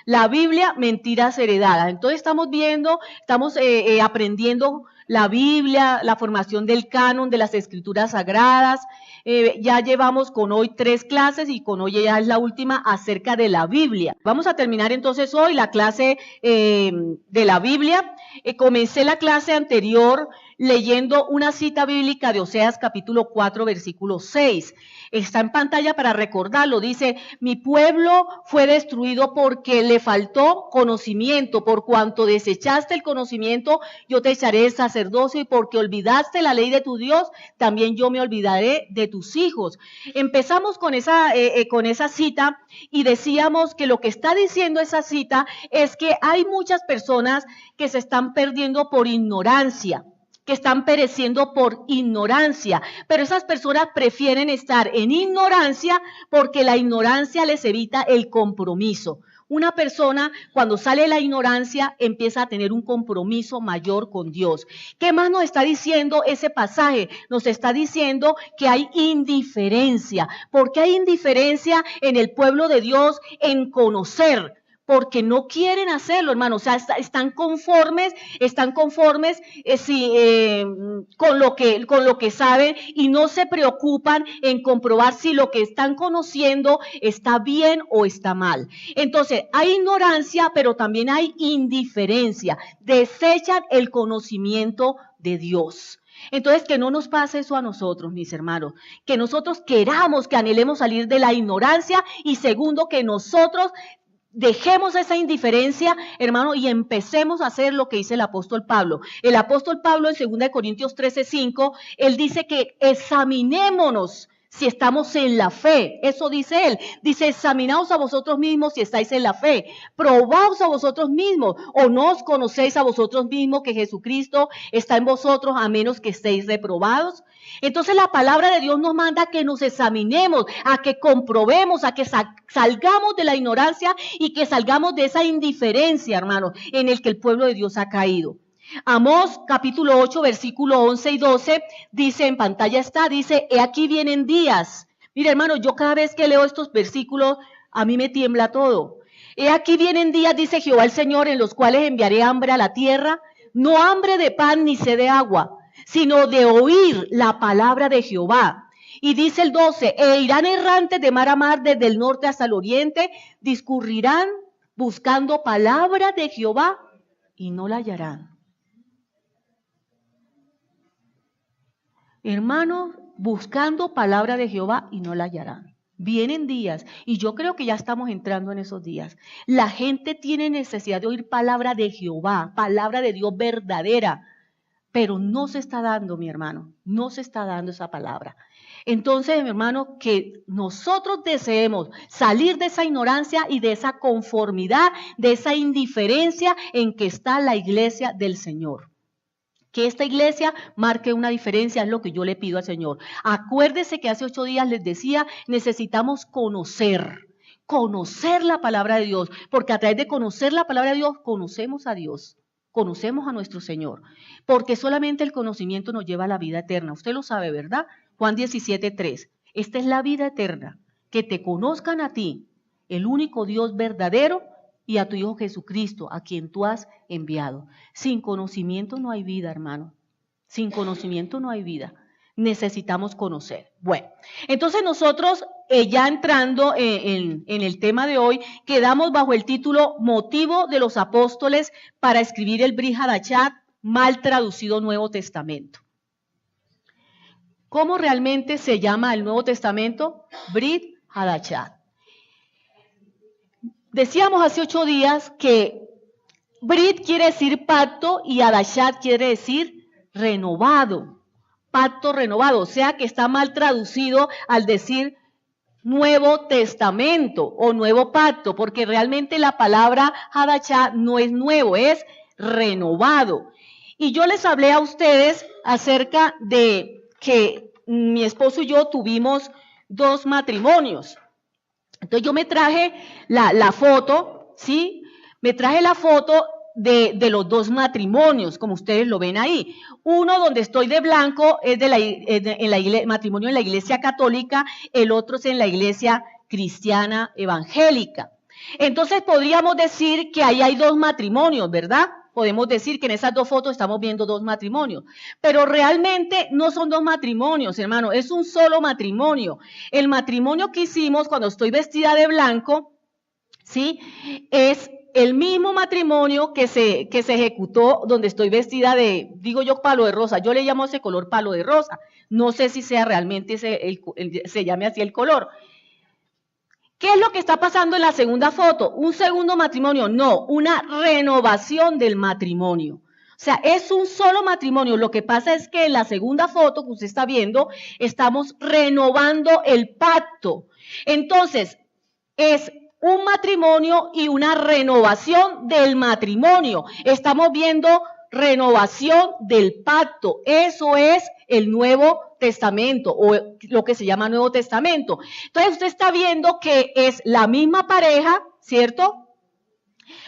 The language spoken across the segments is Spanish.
La Biblia, mentiras heredadas. Entonces estamos aprendiendo la Biblia, la formación del canon de las Escrituras Sagradas. Ya llevamos con hoy 3 clases y con hoy ya es la última acerca de la Biblia. Vamos a terminar entonces hoy la clase de la Biblia. Comencé la clase anterior leyendo una cita bíblica de Oseas capítulo 4 versículo 6. Está en pantalla para recordarlo. Dice: mi pueblo fue destruido porque le faltó conocimiento. Por cuanto desechaste el conocimiento, yo te echaré el sacerdocio, y porque olvidaste la ley de tu Dios, también yo me olvidaré de tus hijos. Empezamos con esa cita y decíamos que lo que está diciendo esa cita es que hay muchas personas que se están perdiendo por ignorancia, que están pereciendo por ignorancia, pero esas personas prefieren estar en ignorancia porque la ignorancia les evita el compromiso. Una persona, cuando sale de la ignorancia, empieza a tener un compromiso mayor con Dios. ¿Qué más nos está diciendo ese pasaje? Nos está diciendo que hay indiferencia. ¿Por qué hay indiferencia en el pueblo de Dios en conocer? Porque no quieren hacerlo, hermano. O sea, están conformes con lo que saben, y no se preocupan en comprobar si lo que están conociendo está bien o está mal. Entonces, hay ignorancia, pero también hay indiferencia. Desechan el conocimiento de Dios. Entonces, que no nos pase eso a nosotros, mis hermanos, que nosotros queramos, que anhelemos salir de la ignorancia, y segundo, que nosotros dejemos esa indiferencia, hermano, y empecemos a hacer lo que dice el apóstol Pablo. El apóstol Pablo en 2 Corintios 13:5, él dice que examinémonos si estamos en la fe. Eso dice él. Dice: examinaos a vosotros mismos si estáis en la fe. Probaos a vosotros mismos, o no os conocéis a vosotros mismos que Jesucristo está en vosotros, a menos que estéis reprobados. Entonces la palabra de Dios nos manda a que nos examinemos, a que comprobemos, a que salgamos de la ignorancia y que salgamos de esa indiferencia, hermano, en el que el pueblo de Dios ha caído. Amós capítulo 8 versículo 11 y 12 dice, en pantalla está, dice: he aquí vienen días. Mire, hermano, yo cada vez que leo estos versículos, a mí me tiembla todo. He aquí vienen días, dice Jehová el Señor, en los cuales enviaré hambre a la tierra, no hambre de pan ni sed de agua, sino de oír la palabra de Jehová. Y dice el 12, e irán errantes de mar a mar, desde el norte hasta el oriente, discurrirán buscando palabra de Jehová y no la hallarán. Hermanos, buscando palabra de Jehová y no la hallarán. Vienen días, y yo creo que ya estamos entrando en esos días. La gente tiene necesidad de oír palabra de Jehová, palabra de Dios verdadera, pero no se está dando, mi hermano, no se está dando esa palabra. Entonces, mi hermano, que nosotros deseemos salir de esa ignorancia y de esa conformidad, de esa indiferencia en que está la iglesia del Señor. Que esta iglesia marque una diferencia, es lo que yo le pido al Señor. Acuérdese que hace 8 días les decía, necesitamos conocer la palabra de Dios, porque a través de conocer la palabra de Dios, conocemos a Dios, conocemos a nuestro Señor, porque solamente el conocimiento nos lleva a la vida eterna. Usted lo sabe, ¿verdad? Juan 17:3. Esta es la vida eterna, que te conozcan a ti, el único Dios verdadero, y a tu Hijo Jesucristo, a quien tú has enviado. Sin conocimiento no hay vida, hermano. Sin conocimiento no hay vida. Necesitamos conocer. Bueno, entonces nosotros, ya entrando en el tema de hoy, quedamos bajo el título Motivo de los apóstoles para escribir el Brit Hadashah, mal traducido Nuevo Testamento. ¿Cómo realmente se llama el Nuevo Testamento? Brit Hadashah. Decíamos hace 8 días que Brit quiere decir pacto y Hadashah quiere decir renovado, pacto renovado, o sea que está mal traducido al decir Nuevo Testamento o Nuevo Pacto, porque realmente la palabra Hadashah no es nuevo, es renovado. Y yo les hablé a ustedes acerca de que mi esposo y yo tuvimos 2 matrimonios. Entonces yo me traje la foto, ¿sí? Me traje la foto de los 2 matrimonios, como ustedes lo ven ahí. Uno donde estoy de blanco es matrimonio en la iglesia católica, el otro es en la iglesia cristiana evangélica. Entonces podríamos decir que ahí hay dos matrimonios, ¿verdad? Podemos decir que en esas dos fotos estamos viendo dos matrimonios, pero realmente no son dos matrimonios, hermano, es un solo matrimonio. El matrimonio que hicimos cuando estoy vestida de blanco, ¿sí? Es el mismo matrimonio que se ejecutó donde estoy vestida de, digo yo, palo de rosa. Yo le llamo ese color palo de rosa. No sé si sea realmente se llame así el color. ¿Qué es lo que está pasando en la segunda foto? ¿Un segundo matrimonio? No, una renovación del matrimonio. O sea, es un solo matrimonio. Lo que pasa es que en la segunda foto que usted está viendo, estamos renovando el pacto. Entonces, es un matrimonio y una renovación del matrimonio. Estamos viendo renovación del pacto. Eso es el Nuevo Testamento o lo que se llama Nuevo Testamento. Entonces usted está viendo que es la misma pareja, ¿cierto?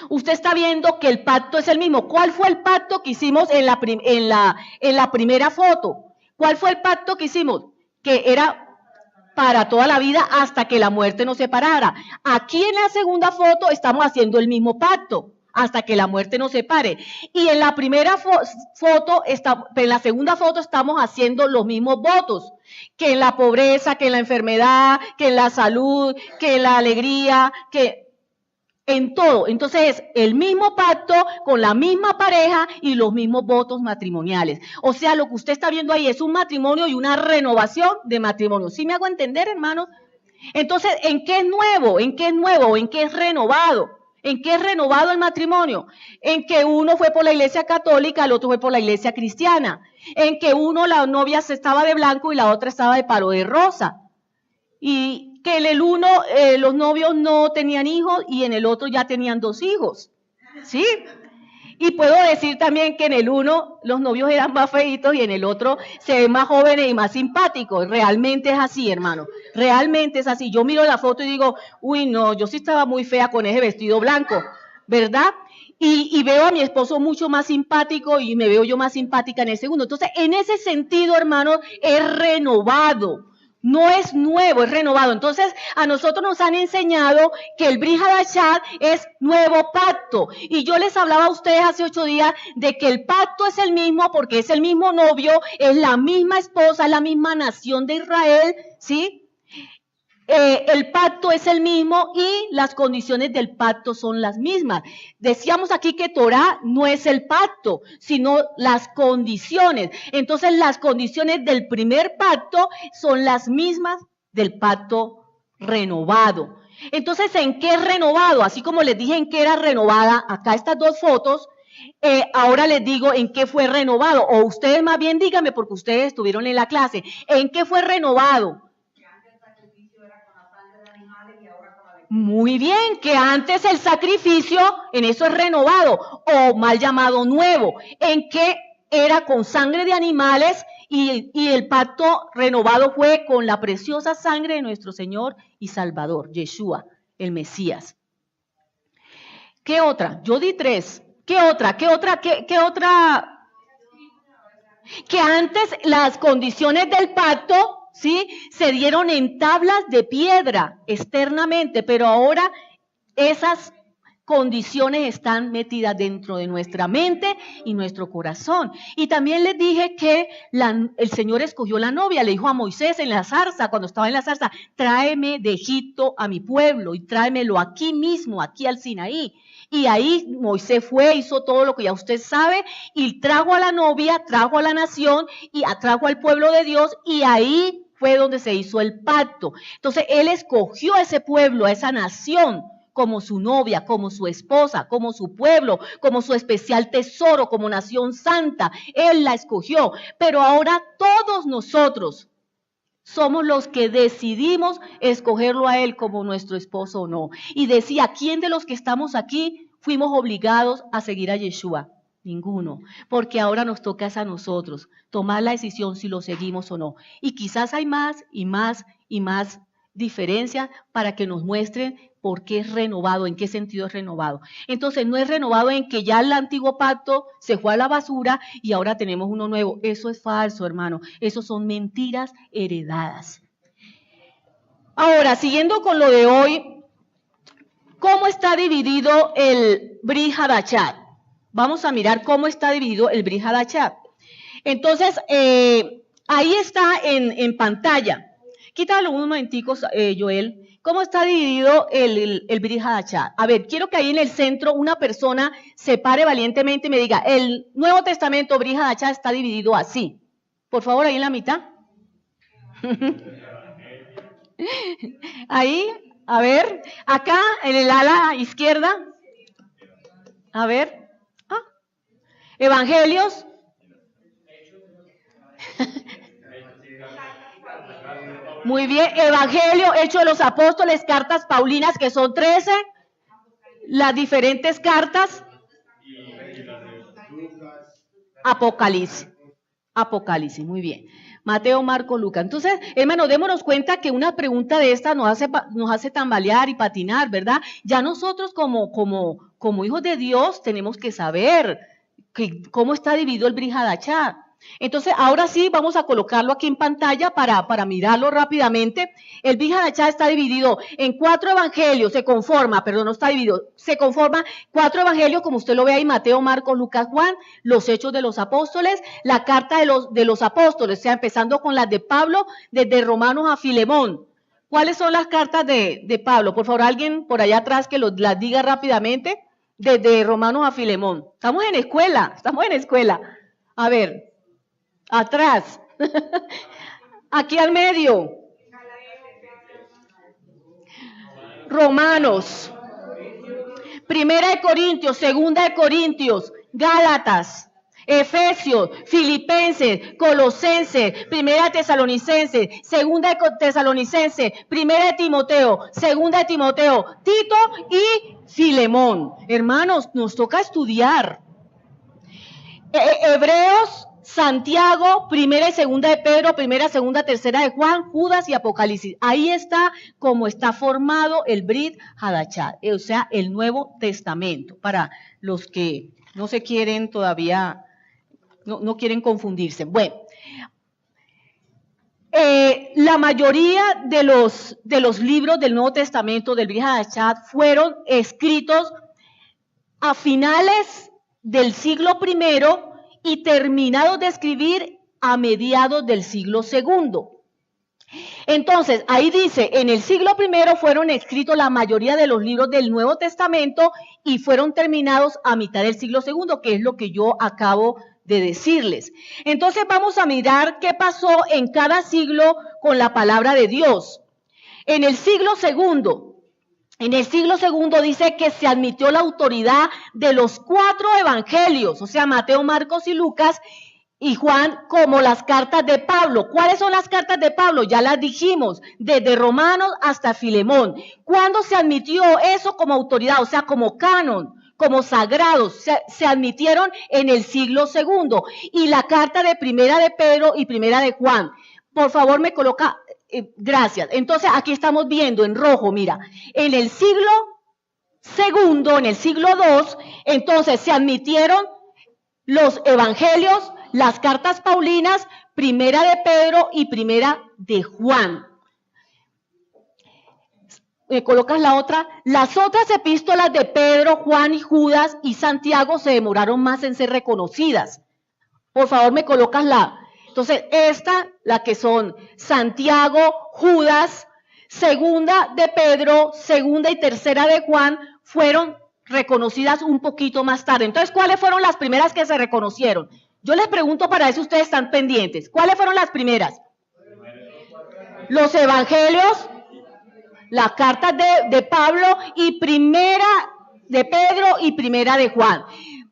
Usted está viendo que el pacto es el mismo. ¿Cuál fue el pacto que hicimos en la primera foto? ¿Cuál fue el pacto que hicimos? Que era para toda la vida hasta que la muerte nos separara. Aquí en la segunda foto estamos haciendo el mismo pacto hasta que la muerte nos separe. Y en la primera foto, en la segunda foto estamos haciendo los mismos votos, que en la pobreza, que en la enfermedad, que en la salud, que en la alegría, que en todo. Entonces es el mismo pacto con la misma pareja y los mismos votos matrimoniales. O sea, lo que usted está viendo ahí es un matrimonio y una renovación de matrimonio. ¿Sí me hago entender, hermano? Entonces, ¿en qué es nuevo? ¿En qué es nuevo? ¿En qué es renovado? ¿En qué es renovado el matrimonio? En que uno fue por la iglesia católica, el otro fue por la iglesia cristiana. En que uno, la novia estaba de blanco y la otra estaba de palo de rosa. Y que en el uno los novios no tenían hijos y en el otro ya tenían 2 hijos. ¿Sí? Y puedo decir también que en el uno los novios eran más feitos y en el otro se ven más jóvenes y más simpáticos. Realmente es así, hermano. Realmente es así. Yo miro la foto y digo, uy, no, yo sí estaba muy fea con ese vestido blanco, ¿verdad? Y veo a mi esposo mucho más simpático y me veo yo más simpática en el segundo. Entonces, en ese sentido, hermano, es renovado. No es nuevo, es renovado. Entonces, a nosotros nos han enseñado que el Brit Hadashah es nuevo pacto. Y yo les hablaba a ustedes hace 8 días de que el pacto es el mismo porque es el mismo novio, es la misma esposa, es la misma nación de Israel, ¿sí? El pacto es el mismo y las condiciones del pacto son las mismas. Decíamos aquí que Torah no es el pacto, sino las condiciones. Entonces, las condiciones del primer pacto son las mismas del pacto renovado. Entonces, ¿en qué es renovado? Así como les dije en qué era renovada, acá estas 2 fotos, ahora les digo en qué fue renovado. O ustedes más bien díganme, porque ustedes estuvieron en la clase, ¿en qué fue renovado? Muy bien, que antes el sacrificio, en eso es renovado, o mal llamado nuevo, en que era con sangre de animales y el pacto renovado fue con la preciosa sangre de nuestro Señor y Salvador, Yeshua, el Mesías. ¿Qué otra? Yo di 3. ¿Qué otra? ¿Qué otra? ¿Qué otra? Que antes las condiciones del pacto, ¿sí?, se dieron en tablas de piedra externamente, pero ahora esas condiciones están metidas dentro de nuestra mente y nuestro corazón. Y también les dije que el Señor escogió la novia, le dijo a Moisés en la zarza, cuando estaba en la zarza, tráeme de Egipto a mi pueblo y tráemelo aquí mismo, aquí al Sinaí. Y ahí Moisés fue, hizo todo lo que ya usted sabe y trajo a la novia, trajo a la nación y atrajo al pueblo de Dios y ahí fue donde se hizo el pacto. Entonces él escogió a ese pueblo, a esa nación como su novia, como su esposa, como su pueblo, como su especial tesoro, como nación santa. Él la escogió, pero ahora todos nosotros somos los que decidimos escogerlo a él como nuestro esposo o no. Y decía, ¿quién de los que estamos aquí fuimos obligados a seguir a Yeshua? Ninguno, porque ahora nos toca a nosotros tomar la decisión si lo seguimos o no. Y quizás hay más y más y más diferencias para que nos muestren por qué es renovado, en qué sentido es renovado. Entonces, no es renovado en que ya el antiguo pacto se fue a la basura y ahora tenemos uno nuevo. Eso es falso, hermano. Eso son mentiras heredadas. Ahora, siguiendo con lo de hoy, ¿Cómo está dividido el Brit Hadashah? Vamos a mirar cómo está dividido el Brit Hadashah. Entonces, ahí está en pantalla. Quítalo un momentico, Joel. ¿Cómo está dividido el Brit Hadashah? A ver, quiero que ahí en el centro una persona se pare valientemente y me diga, el Nuevo Testamento Brit Hadashah está dividido así. Por favor, ahí en la mitad. Ahí, a ver, acá en el ala izquierda. A ver. Evangelios. Muy bien, Evangelio, Hechos de los Apóstoles, cartas paulinas, que son 13, las diferentes cartas, Apocalipsis, muy bien, Mateo, Marcos, Lucas. Entonces, hermano, démonos cuenta que una pregunta de esta nos hace tambalear y patinar, ¿verdad? Ya nosotros como hijos de Dios tenemos que saber cómo está dividido el Brit Hadashah. Entonces, ahora sí, vamos a colocarlo aquí en pantalla para mirarlo rápidamente. El Brit Hadashah está dividido en 4 evangelios, se conforma 4 evangelios, como usted lo ve ahí, Mateo, Marcos, Lucas, Juan, los Hechos de los Apóstoles, la carta de los apóstoles, o sea, empezando con las de Pablo, desde Romanos a Filemón. ¿Cuáles son las cartas de Pablo? Por favor, alguien por allá atrás que las diga rápidamente, desde Romanos a Filemón. Estamos en escuela. A ver. Atrás, aquí al medio, Romanos, Primera de Corintios, Segunda de Corintios, Gálatas, Efesios, Filipenses, Colosenses, Primera de Tesalonicenses, Segunda de Tesalonicenses, Primera de Timoteo, Segunda de Timoteo, Tito y Filemón. Hermanos, nos toca estudiar. Hebreos, Santiago, Primera y Segunda de Pedro, Primera, Segunda, Tercera de Juan, Judas y Apocalipsis. Ahí está cómo está formado el Brit Hadashah, o sea, el Nuevo Testamento, para los que no se quieren todavía, no quieren confundirse. Bueno, la mayoría de los libros del Nuevo Testamento, del Brit Hadashah, fueron escritos a finales del siglo I y terminados de escribir a mediados del siglo II. Entonces, ahí dice, en el siglo I fueron escritos la mayoría de los libros del Nuevo Testamento y fueron terminados a mitad del siglo II, que es lo que yo acabo de decirles. Entonces, vamos a mirar qué pasó en cada siglo con la palabra de Dios. En el siglo II dice que se admitió la autoridad de los 4 evangelios, o sea, Mateo, Marcos y Lucas y Juan, como las cartas de Pablo. ¿Cuáles son las cartas de Pablo? Ya las dijimos, desde Romanos hasta Filemón. ¿Cuándo se admitió eso como autoridad? O sea, como canon, como sagrados, se admitieron en el siglo II. Y la carta de Primera de Pedro y Primera de Juan. Por favor, me coloca... gracias. Entonces, aquí estamos viendo en rojo, mira, en el siglo II, en el siglo II, entonces se admitieron los evangelios, las cartas paulinas, Primera de Pedro y Primera de Juan. Me colocas la otra. Las otras epístolas de Pedro, Juan y Judas y Santiago se demoraron más en ser reconocidas. Por favor, me colocas Entonces, la que son Santiago, Judas, Segunda de Pedro, Segunda y Tercera de Juan, fueron reconocidas un poquito más tarde. Entonces, ¿cuáles fueron las primeras que se reconocieron? Yo les pregunto, para eso ustedes están pendientes. ¿Cuáles fueron las primeras? Los evangelios, las cartas de Pablo y Primera de Pedro y Primera de Juan.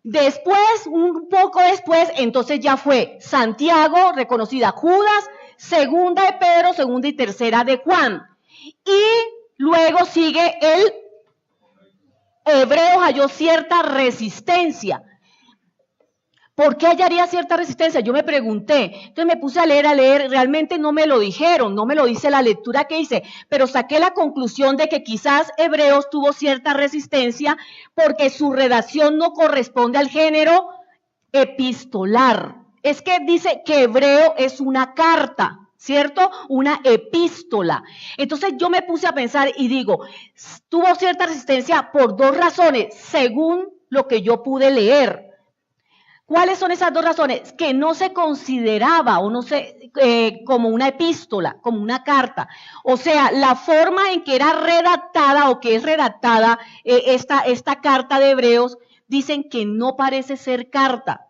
Después, un poco después, entonces ya fue Santiago, reconocida, Judas, Segunda de Pedro, Segunda y Tercera de Juan. Y luego sigue el Hebreos, halló cierta resistencia. ¿Por qué hallaría cierta resistencia? Yo me pregunté, entonces me puse a leer, realmente no me lo dijeron, no me lo dice la lectura que hice, pero saqué la conclusión de que quizás Hebreos tuvo cierta resistencia porque su redacción no corresponde al género epistolar. Es que dice que Hebreo es una carta. ¿cierto? Una epístola. Entonces yo me puse a pensar y digo, tuvo cierta resistencia por dos razones, según lo que yo pude leer. ¿Cuáles son esas dos razones? Que no se consideraba o no se como una epístola, como una carta. O sea, la forma en que era redactada o que es redactada esta carta de Hebreos, dicen que no parece ser carta.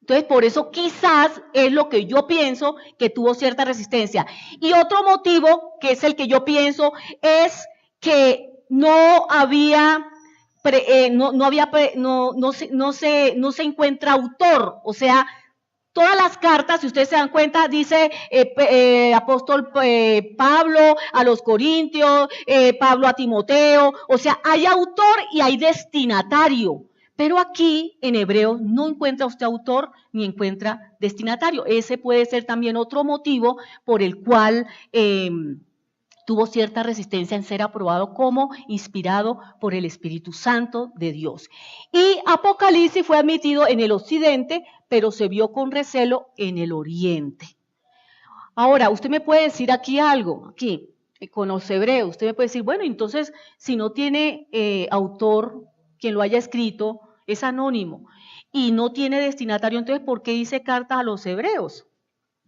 Entonces, por eso quizás es lo que yo pienso que tuvo cierta resistencia. Y otro motivo, que es el que yo pienso, es que no se encuentra autor. O sea, todas las cartas, si ustedes se dan cuenta, dice apóstol Pablo a los Corintios, Pablo a Timoteo. O sea, hay autor y hay destinatario. Pero aquí en Hebreos no encuentra usted autor ni encuentra destinatario. Ese puede ser también otro motivo por el cual tuvo cierta resistencia en ser aprobado como inspirado por el Espíritu Santo de Dios. Y Apocalipsis fue admitido en el occidente, pero se vio con recelo en el oriente. Ahora, usted me puede decir aquí algo, aquí, con los hebreos, usted me puede decir, bueno, entonces, si no tiene autor, quien lo haya escrito, es anónimo, y no tiene destinatario, entonces, ¿por qué dice carta a los hebreos?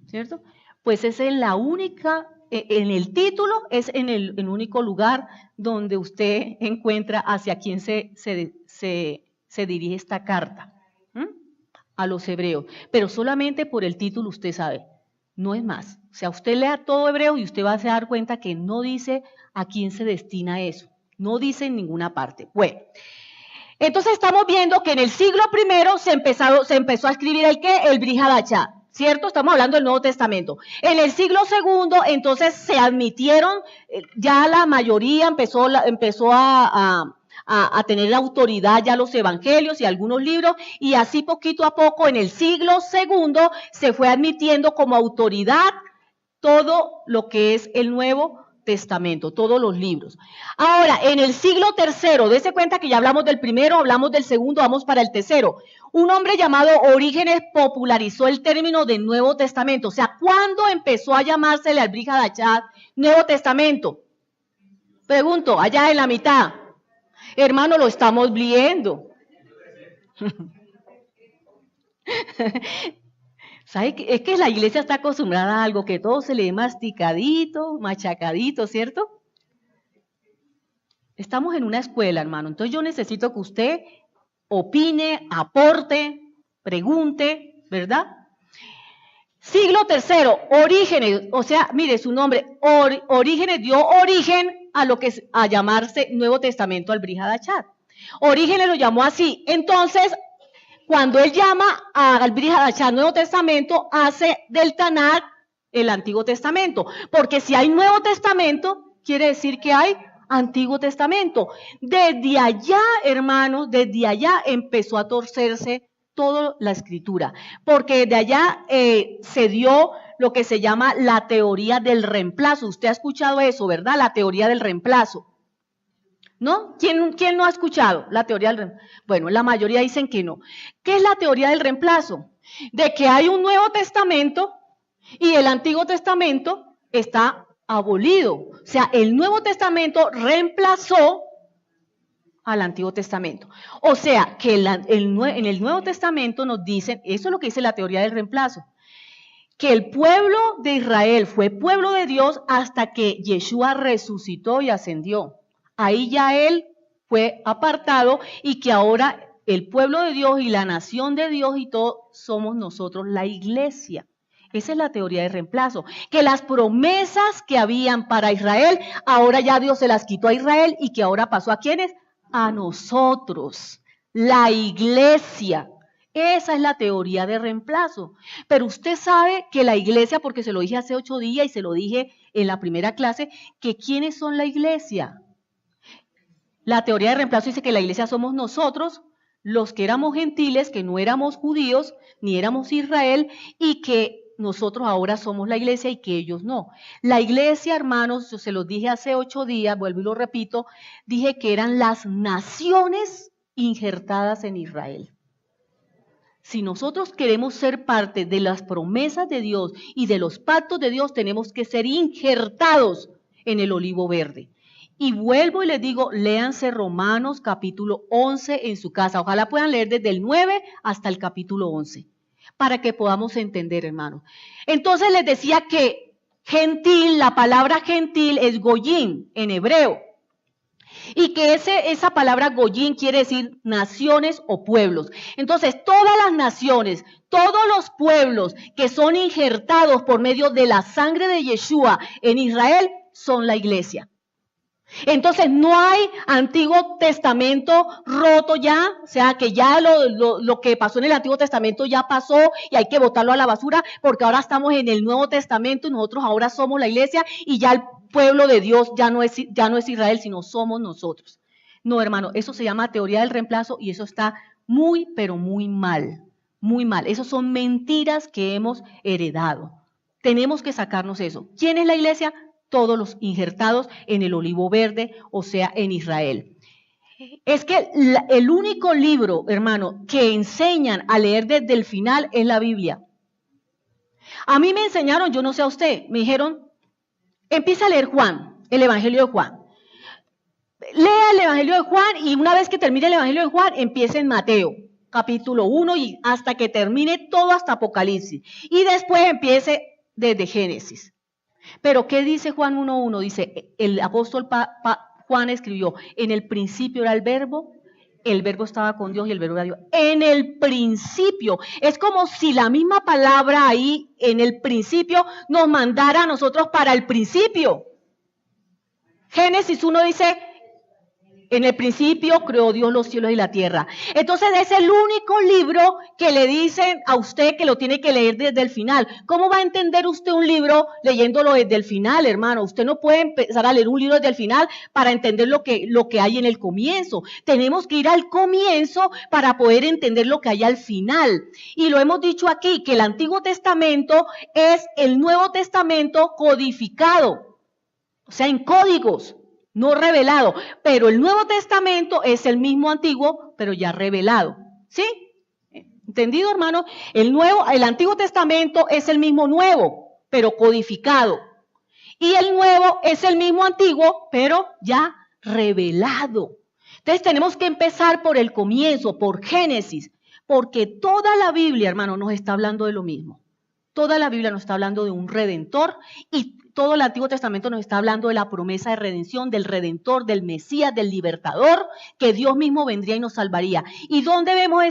¿Cierto? Pues es en la única, en el título, es en el único lugar donde usted encuentra hacia quién se dirige esta carta, a los hebreos, pero solamente por el título usted sabe, no es más. O sea, usted lea todo hebreo y usted va a dar cuenta que no dice a quién se destina eso, no dice en ninguna parte. Bueno, entonces estamos viendo que en el siglo I se empezó a escribir el Brit Hadashah, ¿cierto? Estamos hablando del Nuevo Testamento. En el siglo II, entonces se admitieron, ya la mayoría empezó a tener autoridad ya los evangelios y algunos libros, y así poquito a poco en el siglo II se fue admitiendo como autoridad todo lo que es el Nuevo Testamento, todos los libros. Ahora, en el siglo III, dése cuenta que ya hablamos del primero, hablamos del segundo, vamos para el tercero. Un hombre llamado Orígenes popularizó el término de Nuevo Testamento. O sea, ¿cuándo empezó a llamársele al Brit Hadashah Nuevo Testamento? Pregunto, allá en la mitad. Hermano, lo estamos viendo. ¿Sabe? Es que la iglesia está acostumbrada a algo, que todo se le dé masticadito, machacadito, ¿cierto? Estamos en una escuela, hermano, entonces yo necesito que usted opine, aporte, pregunte, ¿verdad? Siglo III, Orígenes, o sea, mire su nombre, Orígenes dio origen a lo que es a llamarse Nuevo Testamento al Brit Hadashah. Orígenes lo llamó así. Entonces, cuando él llama al Brit Hadashah Nuevo Testamento, hace del Tanakh el Antiguo Testamento. Porque si hay Nuevo Testamento, quiere decir que hay Antiguo Testamento. Desde allá, hermanos, desde allá empezó a torcerse toda la escritura. Porque de allá se dio lo que se llama la teoría del reemplazo. Usted ha escuchado eso, ¿verdad? La teoría del reemplazo. ¿No? ¿Quién no ha escuchado la teoría del reemplazo? Bueno, la mayoría dicen que no. ¿Qué es la teoría del reemplazo? De que hay un Nuevo Testamento y el Antiguo Testamento está abolido. O sea, el Nuevo Testamento reemplazó al Antiguo Testamento. O sea, que en el Nuevo Testamento nos dicen, eso es lo que dice la teoría del reemplazo, que el pueblo de Israel fue pueblo de Dios hasta que Yeshua resucitó y ascendió. Ahí ya él fue apartado y que ahora el pueblo de Dios y la nación de Dios y todos somos nosotros la iglesia. Esa es la teoría de reemplazo, que las promesas que habían para Israel, ahora ya Dios se las quitó a Israel y que ahora pasó a ¿quiénes? A nosotros, la iglesia. Esa es la teoría de reemplazo. Pero usted sabe que la iglesia, porque se lo dije hace 8 días y se lo dije en la primera clase, que ¿quiénes son la iglesia? La teoría de reemplazo dice que la iglesia somos nosotros, los que éramos gentiles, que no éramos judíos, ni éramos Israel, y que nosotros ahora somos la iglesia y que ellos no. La iglesia, hermanos, yo se los dije hace 8 días, vuelvo y lo repito, dije que eran las naciones injertadas en Israel. Si nosotros queremos ser parte de las promesas de Dios y de los pactos de Dios, tenemos que ser injertados en el olivo verde. Y vuelvo y les digo, léanse Romanos capítulo 11 en su casa. Ojalá puedan leer desde el 9 hasta el capítulo 11, para que podamos entender, hermano. Entonces les decía que gentil, la palabra gentil es goyín en hebreo. Y que esa palabra goyín quiere decir naciones o pueblos. Entonces, todas las naciones, todos los pueblos que son injertados por medio de la sangre de Yeshua en Israel son la iglesia. Entonces, no hay Antiguo Testamento roto ya, o sea, que ya lo que pasó en el Antiguo Testamento ya pasó y hay que botarlo a la basura, porque ahora estamos en el Nuevo Testamento y nosotros ahora somos la iglesia y ya el pueblo de Dios ya no es Israel, sino somos nosotros. No, hermano, eso se llama teoría del reemplazo y eso está muy, pero muy mal, muy mal. Esas son mentiras que hemos heredado. Tenemos que sacarnos eso. ¿Quién es la iglesia? Todos los injertados en el olivo verde, o sea, en Israel. Es que el único libro, hermano, que enseñan a leer desde el final es la Biblia. A mí me enseñaron, yo no sé a usted, me dijeron, empieza a leer Juan, el Evangelio de Juan. Lea el Evangelio de Juan y una vez que termine el Evangelio de Juan, empieza en Mateo, capítulo 1 y hasta que termine todo hasta Apocalipsis. Y después empiece desde Génesis. Pero ¿qué dice Juan 1.1? Dice, el apóstol Juan escribió, en el principio era el verbo estaba con Dios y el verbo era Dios. En el principio, es como si la misma palabra ahí, en el principio, nos mandara a nosotros para el principio. Génesis 1 dice, en el principio creó Dios los cielos y la tierra. Entonces es el único libro que le dicen a usted que lo tiene que leer desde el final. ¿Cómo va a entender usted un libro leyéndolo desde el final, hermano? Usted no puede empezar a leer un libro desde el final para entender lo que hay en el comienzo. Tenemos que ir al comienzo para poder entender lo que hay al final. Y lo hemos dicho aquí, que el Antiguo Testamento es el Nuevo Testamento codificado, o sea, en códigos. No revelado, pero el Nuevo Testamento es el mismo Antiguo, pero ya revelado. ¿Sí? ¿Entendido, hermano? El Antiguo Testamento es el mismo Nuevo, pero codificado. Y el Nuevo es el mismo Antiguo, pero ya revelado. Entonces tenemos que empezar por el comienzo, por Génesis, porque toda la Biblia, hermano, nos está hablando de lo mismo. Toda la Biblia nos está hablando de un Redentor y todo el Antiguo Testamento nos está hablando de la promesa de redención, del Redentor, del Mesías, del Libertador, que Dios mismo vendría y nos salvaría. ¿Y dónde vemos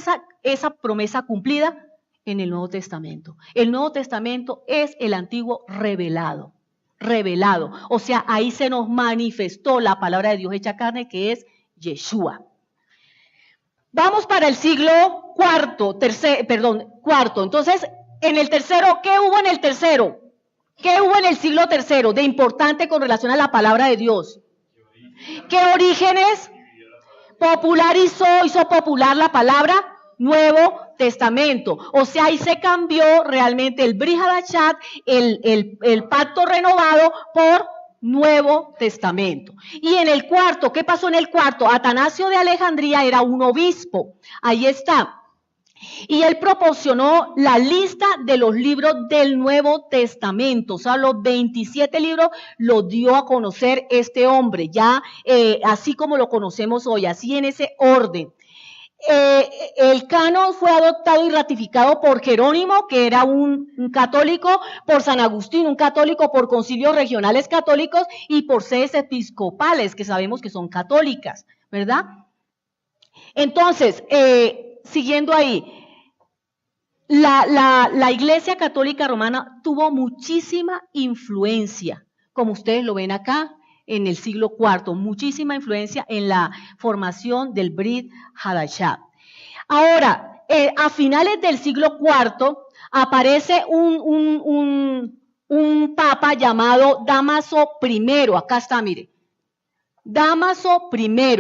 esa promesa cumplida? En el Nuevo Testamento. El Nuevo Testamento es el Antiguo revelado. Revelado. O sea, ahí se nos manifestó la palabra de Dios hecha carne, que es Yeshua. Vamos para el siglo cuarto. Entonces, en el tercero, ¿qué hubo en el tercero? ¿Qué hubo en el siglo tercero de importante con relación a la palabra de Dios? ¿Qué orígenes? Hizo popular la palabra Nuevo Testamento. O sea, ahí se cambió realmente el Brit Hadashat, el pacto renovado, por Nuevo Testamento. Y en el cuarto, ¿qué pasó en el cuarto? Atanasio de Alejandría era un obispo. Ahí está. Y él proporcionó la lista de los libros del Nuevo Testamento, o sea, los 27 libros los dio a conocer este hombre, ya así como lo conocemos hoy, así en ese orden. El canon fue adoptado y ratificado por Jerónimo, que era un católico, por San Agustín, un católico, por concilios regionales católicos y por sedes episcopales, que sabemos que son católicas, ¿verdad? Entonces, siguiendo ahí, la Iglesia Católica Romana tuvo muchísima influencia, como ustedes lo ven acá, en el siglo IV, muchísima influencia en la formación del Brit Hadashat. Ahora, a finales del siglo IV, aparece un papa llamado Dámaso I, acá está, mire, Dámaso I.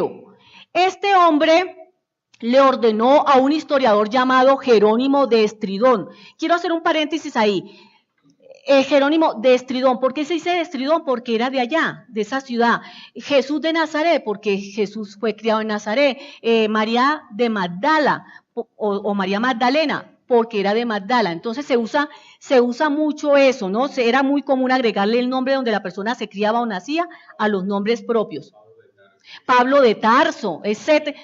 Este hombre le ordenó a un historiador llamado Jerónimo de Estridón. Quiero hacer un paréntesis ahí. Jerónimo de Estridón, ¿por qué se dice de Estridón? Porque era de allá, de esa ciudad. Jesús de Nazaret, porque Jesús fue criado en Nazaret. María de Magdala, o María Magdalena, porque era de Magdala. Entonces se usa mucho eso, ¿no? Era muy común agregarle el nombre donde la persona se criaba o nacía a los nombres propios. Pablo de Tarso, etc.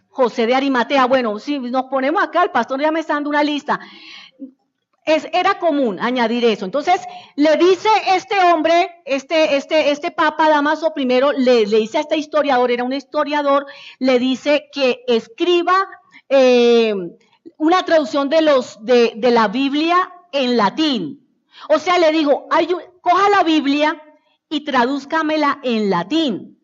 José de Arimatea. Bueno, si nos ponemos acá, el pastor ya me está dando una lista. Era común añadir eso. Entonces, le dice este hombre, este Papa Dámaso I, le dice a este historiador, era un historiador, le dice que escriba una traducción de la Biblia en latín. O sea, le dijo, coja la Biblia y tradúzcamela en latín.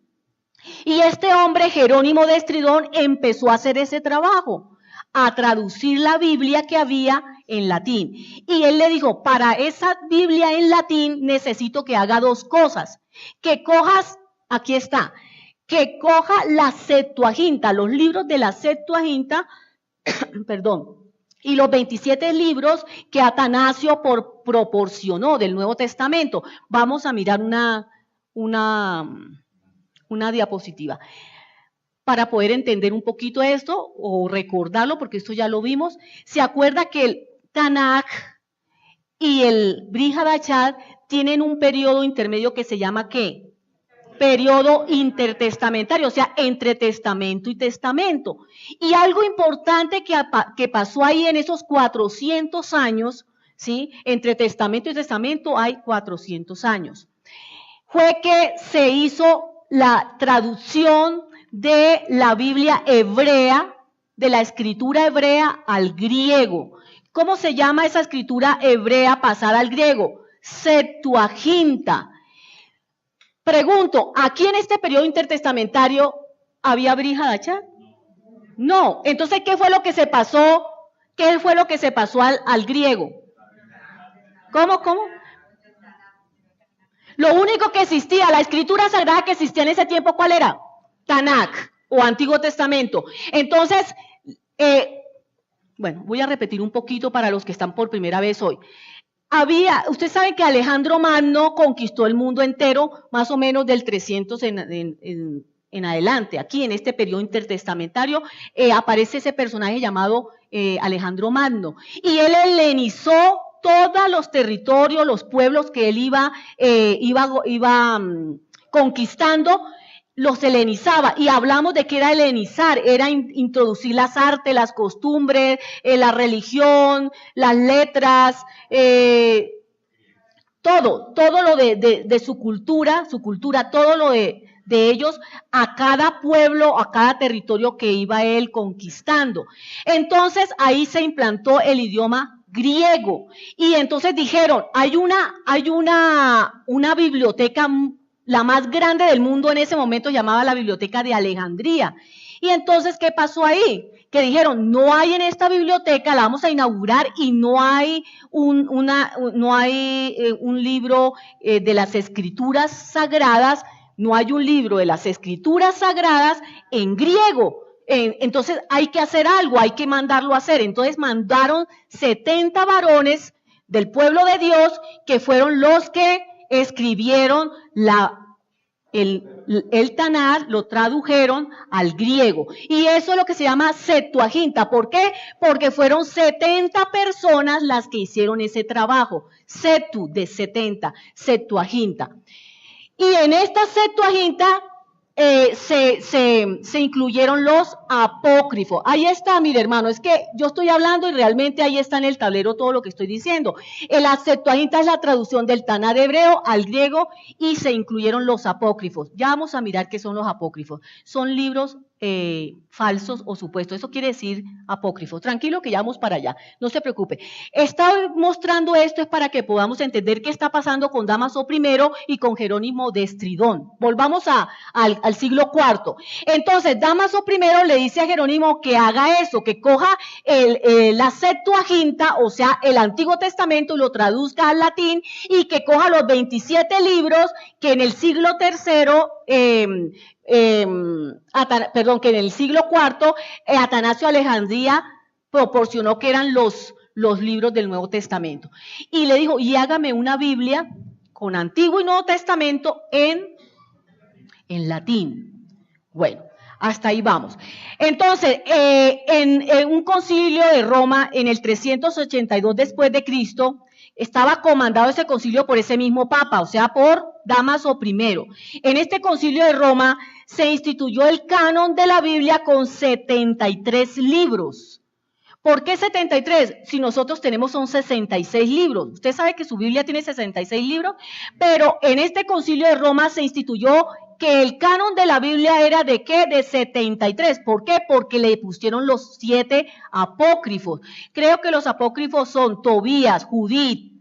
Y este hombre, Jerónimo de Estridón, empezó a hacer ese trabajo, a traducir la Biblia que había en latín. Y él le dijo, para esa Biblia en latín necesito que haga dos cosas. Que cojas, aquí está, que coja la Septuaginta, los libros de la Septuaginta, perdón, y los 27 libros que Atanasio proporcionó del Nuevo Testamento. Vamos a mirar una diapositiva para poder entender un poquito esto o recordarlo, porque esto ya lo vimos. ¿Se acuerda que el Tanaj y el Brit Hadashah tienen un periodo intermedio que se llama ¿qué? Periodo intertestamentario, o sea, entre testamento y testamento. Y algo importante que pasó ahí en esos 400 años, ¿sí? Entre testamento y testamento hay 400 años. Fue que se hizo la traducción de la Biblia hebrea, de la escritura hebrea al griego. ¿Cómo se llama esa escritura hebrea pasada al griego? Septuaginta. Pregunto, ¿aquí en este periodo intertestamentario había Brit Hadashah? No. Entonces, ¿qué fue lo que se pasó? ¿Qué fue lo que se pasó al griego? ¿Cómo? Lo único que existía, la escritura sagrada que existía en ese tiempo, ¿cuál era? Tanaj o Antiguo Testamento. Entonces, bueno, voy a repetir un poquito para los que están por primera vez hoy. Ustedes saben que Alejandro Magno conquistó el mundo entero más o menos del 300 en adelante. Aquí en este periodo intertestamentario aparece ese personaje llamado Alejandro Magno. Y él helenizó todos los territorios, los pueblos que él iba conquistando, los helenizaba. Y hablamos de que era helenizar, era introducir las artes, las costumbres, la religión, las letras, todo lo de su cultura, todo lo de ellos a cada pueblo, a cada territorio que iba él conquistando. Entonces ahí se implantó el idioma griego y entonces dijeron, hay una biblioteca, la más grande del mundo en ese momento, llamada la Biblioteca de Alejandría. Y entonces, ¿qué pasó ahí? Que dijeron, no hay en esta biblioteca, la vamos a inaugurar y no hay un libro de las escrituras sagradas, no hay un libro de las escrituras sagradas en griego. Entonces hay que hacer algo, hay que mandarlo a hacer. Entonces mandaron 70 varones del pueblo de Dios que fueron los que escribieron el Tanaj, lo tradujeron al griego. Y eso es lo que se llama Septuaginta. ¿Por qué? Porque fueron 70 personas las que hicieron ese trabajo. Septu, de 70, Septuaginta. Y en esta Septuaginta se incluyeron los apócrifos. Ahí está, mire hermano, es que yo estoy hablando y realmente ahí está en el tablero todo lo que estoy diciendo. La Septuaginta es la traducción del Tanaj hebreo al griego y se incluyeron los apócrifos. Ya vamos a mirar qué son los apócrifos. Son libros falsos o supuestos, eso quiere decir apócrifos. Tranquilo que ya vamos para allá, no se preocupe. Estoy mostrando esto es para que podamos entender qué está pasando con Dámaso I y con Jerónimo de Estridón. Volvamos al siglo IV. Entonces, Dámaso I le dice a Jerónimo que haga eso, que coja la Septuaginta, o sea, el Antiguo Testamento, y lo traduzca al latín, y que coja los 27 libros que en el siglo III que en el siglo IV Atanasio Alejandría proporcionó que eran los libros del Nuevo Testamento. Y le dijo, y hágame una Biblia con Antiguo y Nuevo Testamento en latín. Bueno, Hasta ahí vamos. Entonces, en un concilio de Roma, en el 382 después de Cristo, estaba comandado ese concilio por ese mismo Papa, o sea, por Dámaso I. En este concilio de Roma se instituyó el canon de la Biblia con 73 libros. ¿Por qué 73? Si nosotros son 66 libros. Usted sabe que su Biblia tiene 66 libros, pero en este concilio de Roma se instituyó que el canon de la Biblia era ¿de qué? De 73. ¿Por qué? Porque le pusieron los 7 apócrifos. Creo que los apócrifos son Tobías, Judith,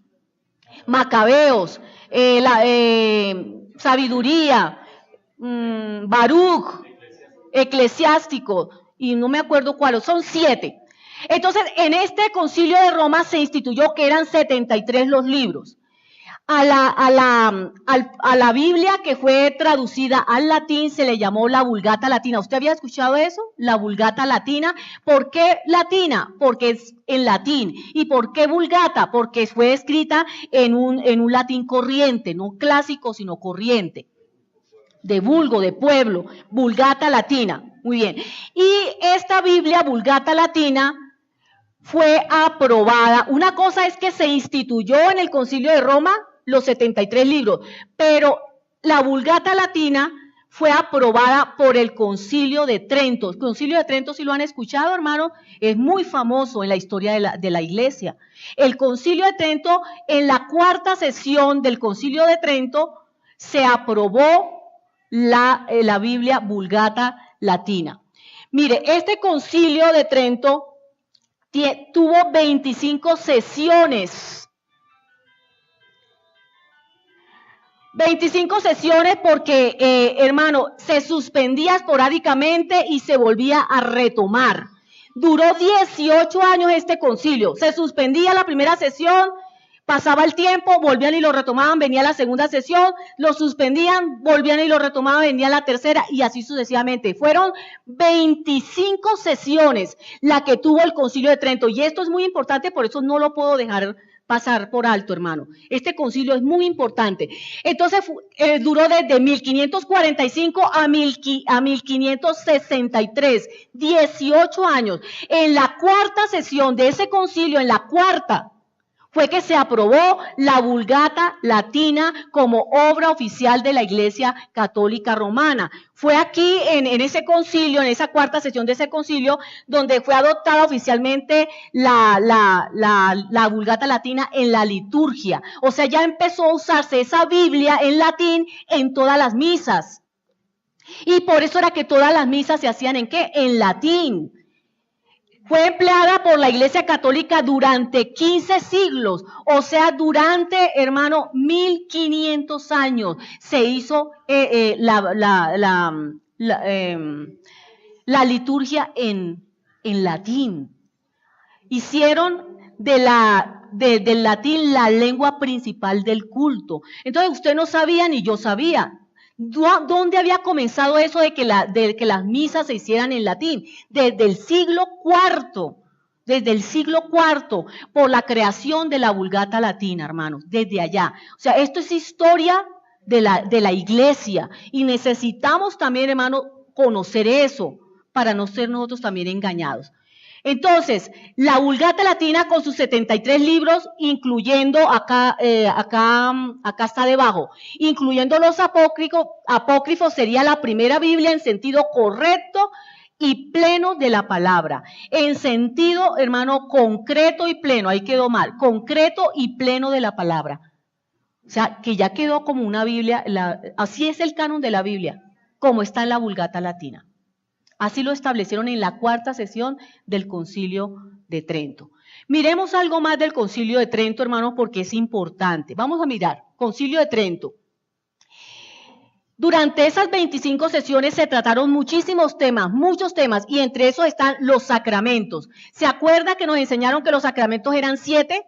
Macabeos, Sabiduría, Baruch, Eclesiástico, y no me acuerdo cuáles, son 7. Entonces, en este concilio de Roma se instituyó que eran 73 los libros. A la Biblia que fue traducida al latín se le llamó la Vulgata Latina. ¿Usted había escuchado eso? La Vulgata Latina. ¿Por qué latina? Porque es en latín. ¿Y por qué Vulgata? Porque fue escrita en un latín corriente, no clásico, sino corriente. De vulgo, de pueblo. Vulgata Latina. Muy bien. Y esta Biblia Vulgata Latina fue aprobada. Una cosa es que se instituyó en el Concilio de Roma los 73 libros, pero la Vulgata Latina fue aprobada por el Concilio de Trento. El Concilio de Trento, si lo han escuchado, hermano, es muy famoso en la historia de la Iglesia. El Concilio de Trento, en la 4ª sesión del Concilio de Trento, se aprobó la Biblia Vulgata Latina. Mire, este Concilio de Trento tuvo 25 sesiones. 25 sesiones porque, hermano, se suspendía esporádicamente y se volvía a retomar. Duró 18 años este concilio. Se suspendía la primera sesión, pasaba el tiempo, volvían y lo retomaban, venía la segunda sesión, lo suspendían, volvían y lo retomaban, venía la tercera y así sucesivamente. Fueron 25 sesiones la que tuvo el Concilio de Trento y esto es muy importante, por eso no lo puedo dejar pasar por alto, hermano. Este concilio es muy importante. Entonces, duró desde 1545 a 1563, 18 años. En la 4ª sesión de ese concilio, en la 4ª, fue que se aprobó la Vulgata Latina como obra oficial de la Iglesia Católica Romana. Fue aquí, en ese concilio, en esa 4ª sesión de ese concilio, donde fue adoptada oficialmente la Vulgata Latina en la liturgia. O sea, ya empezó a usarse esa Biblia en latín en todas las misas. Y por eso era que todas las misas se hacían ¿en qué? En latín. Fue empleada por la Iglesia Católica durante 15 siglos, o sea, durante, hermano, 1500 años se hizo la liturgia en latín. Hicieron del latín la lengua principal del culto. Entonces usted no sabía ni yo sabía. ¿Dónde había comenzado eso de que las misas se hicieran en latín? Desde el siglo IV, por la creación de la Vulgata Latina, hermanos, desde allá. O sea, esto es historia de la Iglesia y necesitamos también, hermano, conocer eso para no ser nosotros también engañados. Entonces, la Vulgata Latina con sus 73 libros, incluyendo, acá está debajo, incluyendo los apócrifos, sería la primera Biblia en sentido correcto y pleno de la palabra. En sentido, hermano, concreto y pleno, ahí quedó mal, concreto y pleno de la palabra. O sea, que ya quedó como una Biblia, así es el canon de la Biblia, como está en la Vulgata Latina. Así lo establecieron en la 4ª sesión del Concilio de Trento. Miremos algo más del Concilio de Trento, hermanos, porque es importante. Vamos a mirar, Concilio de Trento. Durante esas 25 sesiones se trataron muchísimos temas, muchos temas, y entre esos están los sacramentos. ¿Se acuerda que nos enseñaron que los sacramentos eran 7?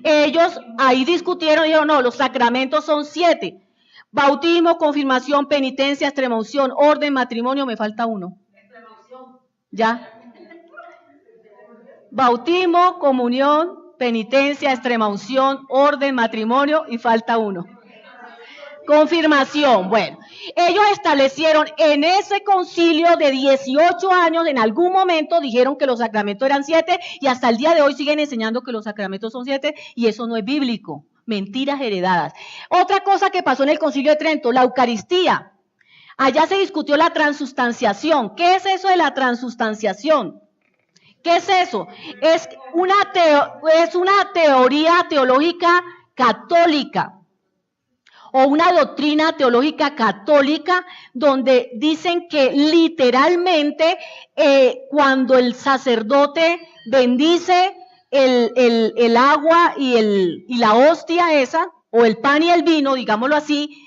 Ellos ahí discutieron y dijeron, no, los sacramentos son 7. Bautismo, confirmación, penitencia, extremaunción, orden, matrimonio, me falta uno. ¿Ya? Bautismo, comunión, penitencia, extremaunción, orden, matrimonio y falta uno. Confirmación. Bueno, ellos establecieron en ese concilio de 18 años, en algún momento dijeron que los sacramentos eran 7 y hasta el día de hoy siguen enseñando que los sacramentos son 7 y eso no es bíblico. Mentiras heredadas. Otra cosa que pasó en el concilio de Trento, la Eucaristía. Allá se discutió la transustanciación. ¿Qué es eso de la transustanciación? ¿Qué es eso? Es una teoría teológica católica o una doctrina teológica católica donde dicen que literalmente cuando el sacerdote bendice el agua y la hostia esa, o el pan y el vino, digámoslo así,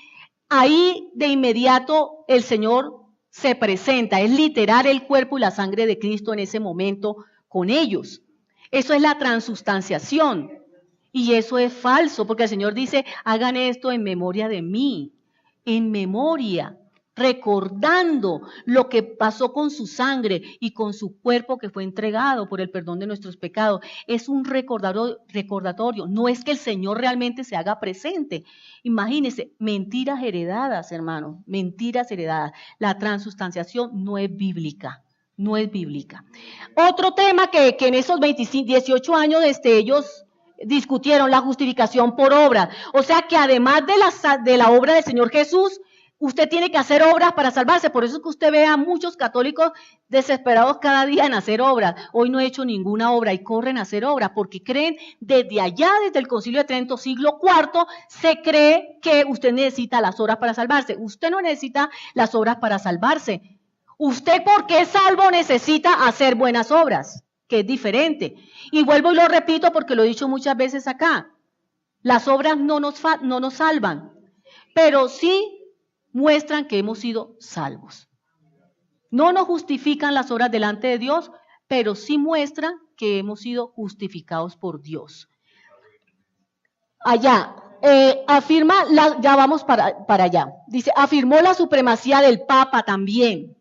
ahí de inmediato el Señor se presenta, es literal el cuerpo y la sangre de Cristo en ese momento con ellos. Eso es la transustanciación. Y eso es falso, porque el Señor dice, hagan esto en memoria de mí, en memoria, recordando lo que pasó con su sangre y con su cuerpo que fue entregado por el perdón de nuestros pecados. Es un recordatorio, no es que el Señor realmente se haga presente. Imagínense, mentiras heredadas, hermanos, mentiras heredadas. La transustanciación no es bíblica. No es bíblica. Otro tema que en esos 18 años ellos discutieron, la justificación por obra. O sea que además de la obra del Señor Jesús, usted tiene que hacer obras para salvarse. Por eso es que usted ve a muchos católicos desesperados cada día en hacer obras. Hoy no he hecho ninguna obra y corren a hacer obras porque creen desde allá, desde el Concilio de Trento, siglo IV, se cree que usted necesita las obras para salvarse. Usted no necesita las obras para salvarse. Usted, porque es salvo, necesita hacer buenas obras, que es diferente. Y vuelvo y lo repito porque lo he dicho muchas veces acá. Las obras no nos salvan, pero sí muestran que hemos sido salvos. No nos justifican las obras delante de Dios, pero sí muestran que hemos sido justificados por Dios. Allá, ya vamos para allá. Dice, afirmó la supremacía del Papa también.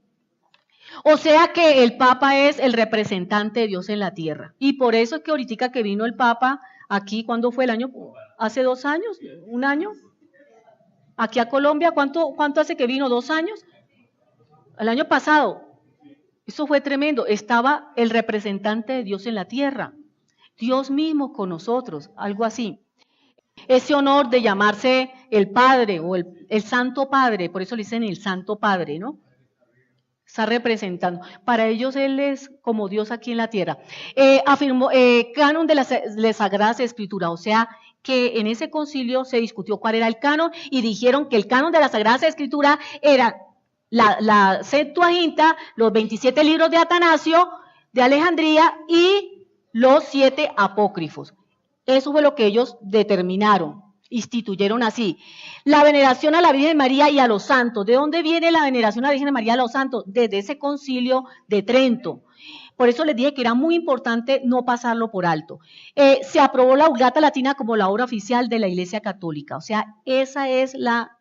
O sea que el Papa es el representante de Dios en la tierra. Y por eso es que ahorita que vino el Papa aquí, ¿cuándo fue el año? ¿Hace 2 años? ¿1 año? Aquí a Colombia, ¿cuánto hace que vino? ¿2 años? El año pasado. Eso fue tremendo. Estaba el representante de Dios en la tierra. Dios mismo con nosotros, algo así. Ese honor de llamarse el Padre o el Santo Padre, por eso le dicen el Santo Padre, ¿no? Está representando. Para ellos Él es como Dios aquí en la tierra. Afirmó canon de las Sagradas Escrituras, o sea que en ese concilio se discutió cuál era el canon y dijeron que el canon de las Sagradas Escrituras era la Septuaginta, los 27 libros de Atanasio, de Alejandría y los 7 apócrifos. Eso fue lo que ellos determinaron, instituyeron así. La veneración a la Virgen María y a los santos. ¿De dónde viene la veneración a la Virgen María y a los santos? Desde ese concilio de Trento. Por eso les dije que era muy importante no pasarlo por alto. Se aprobó la Vulgata Latina como la obra oficial de la Iglesia Católica. O sea, esa es la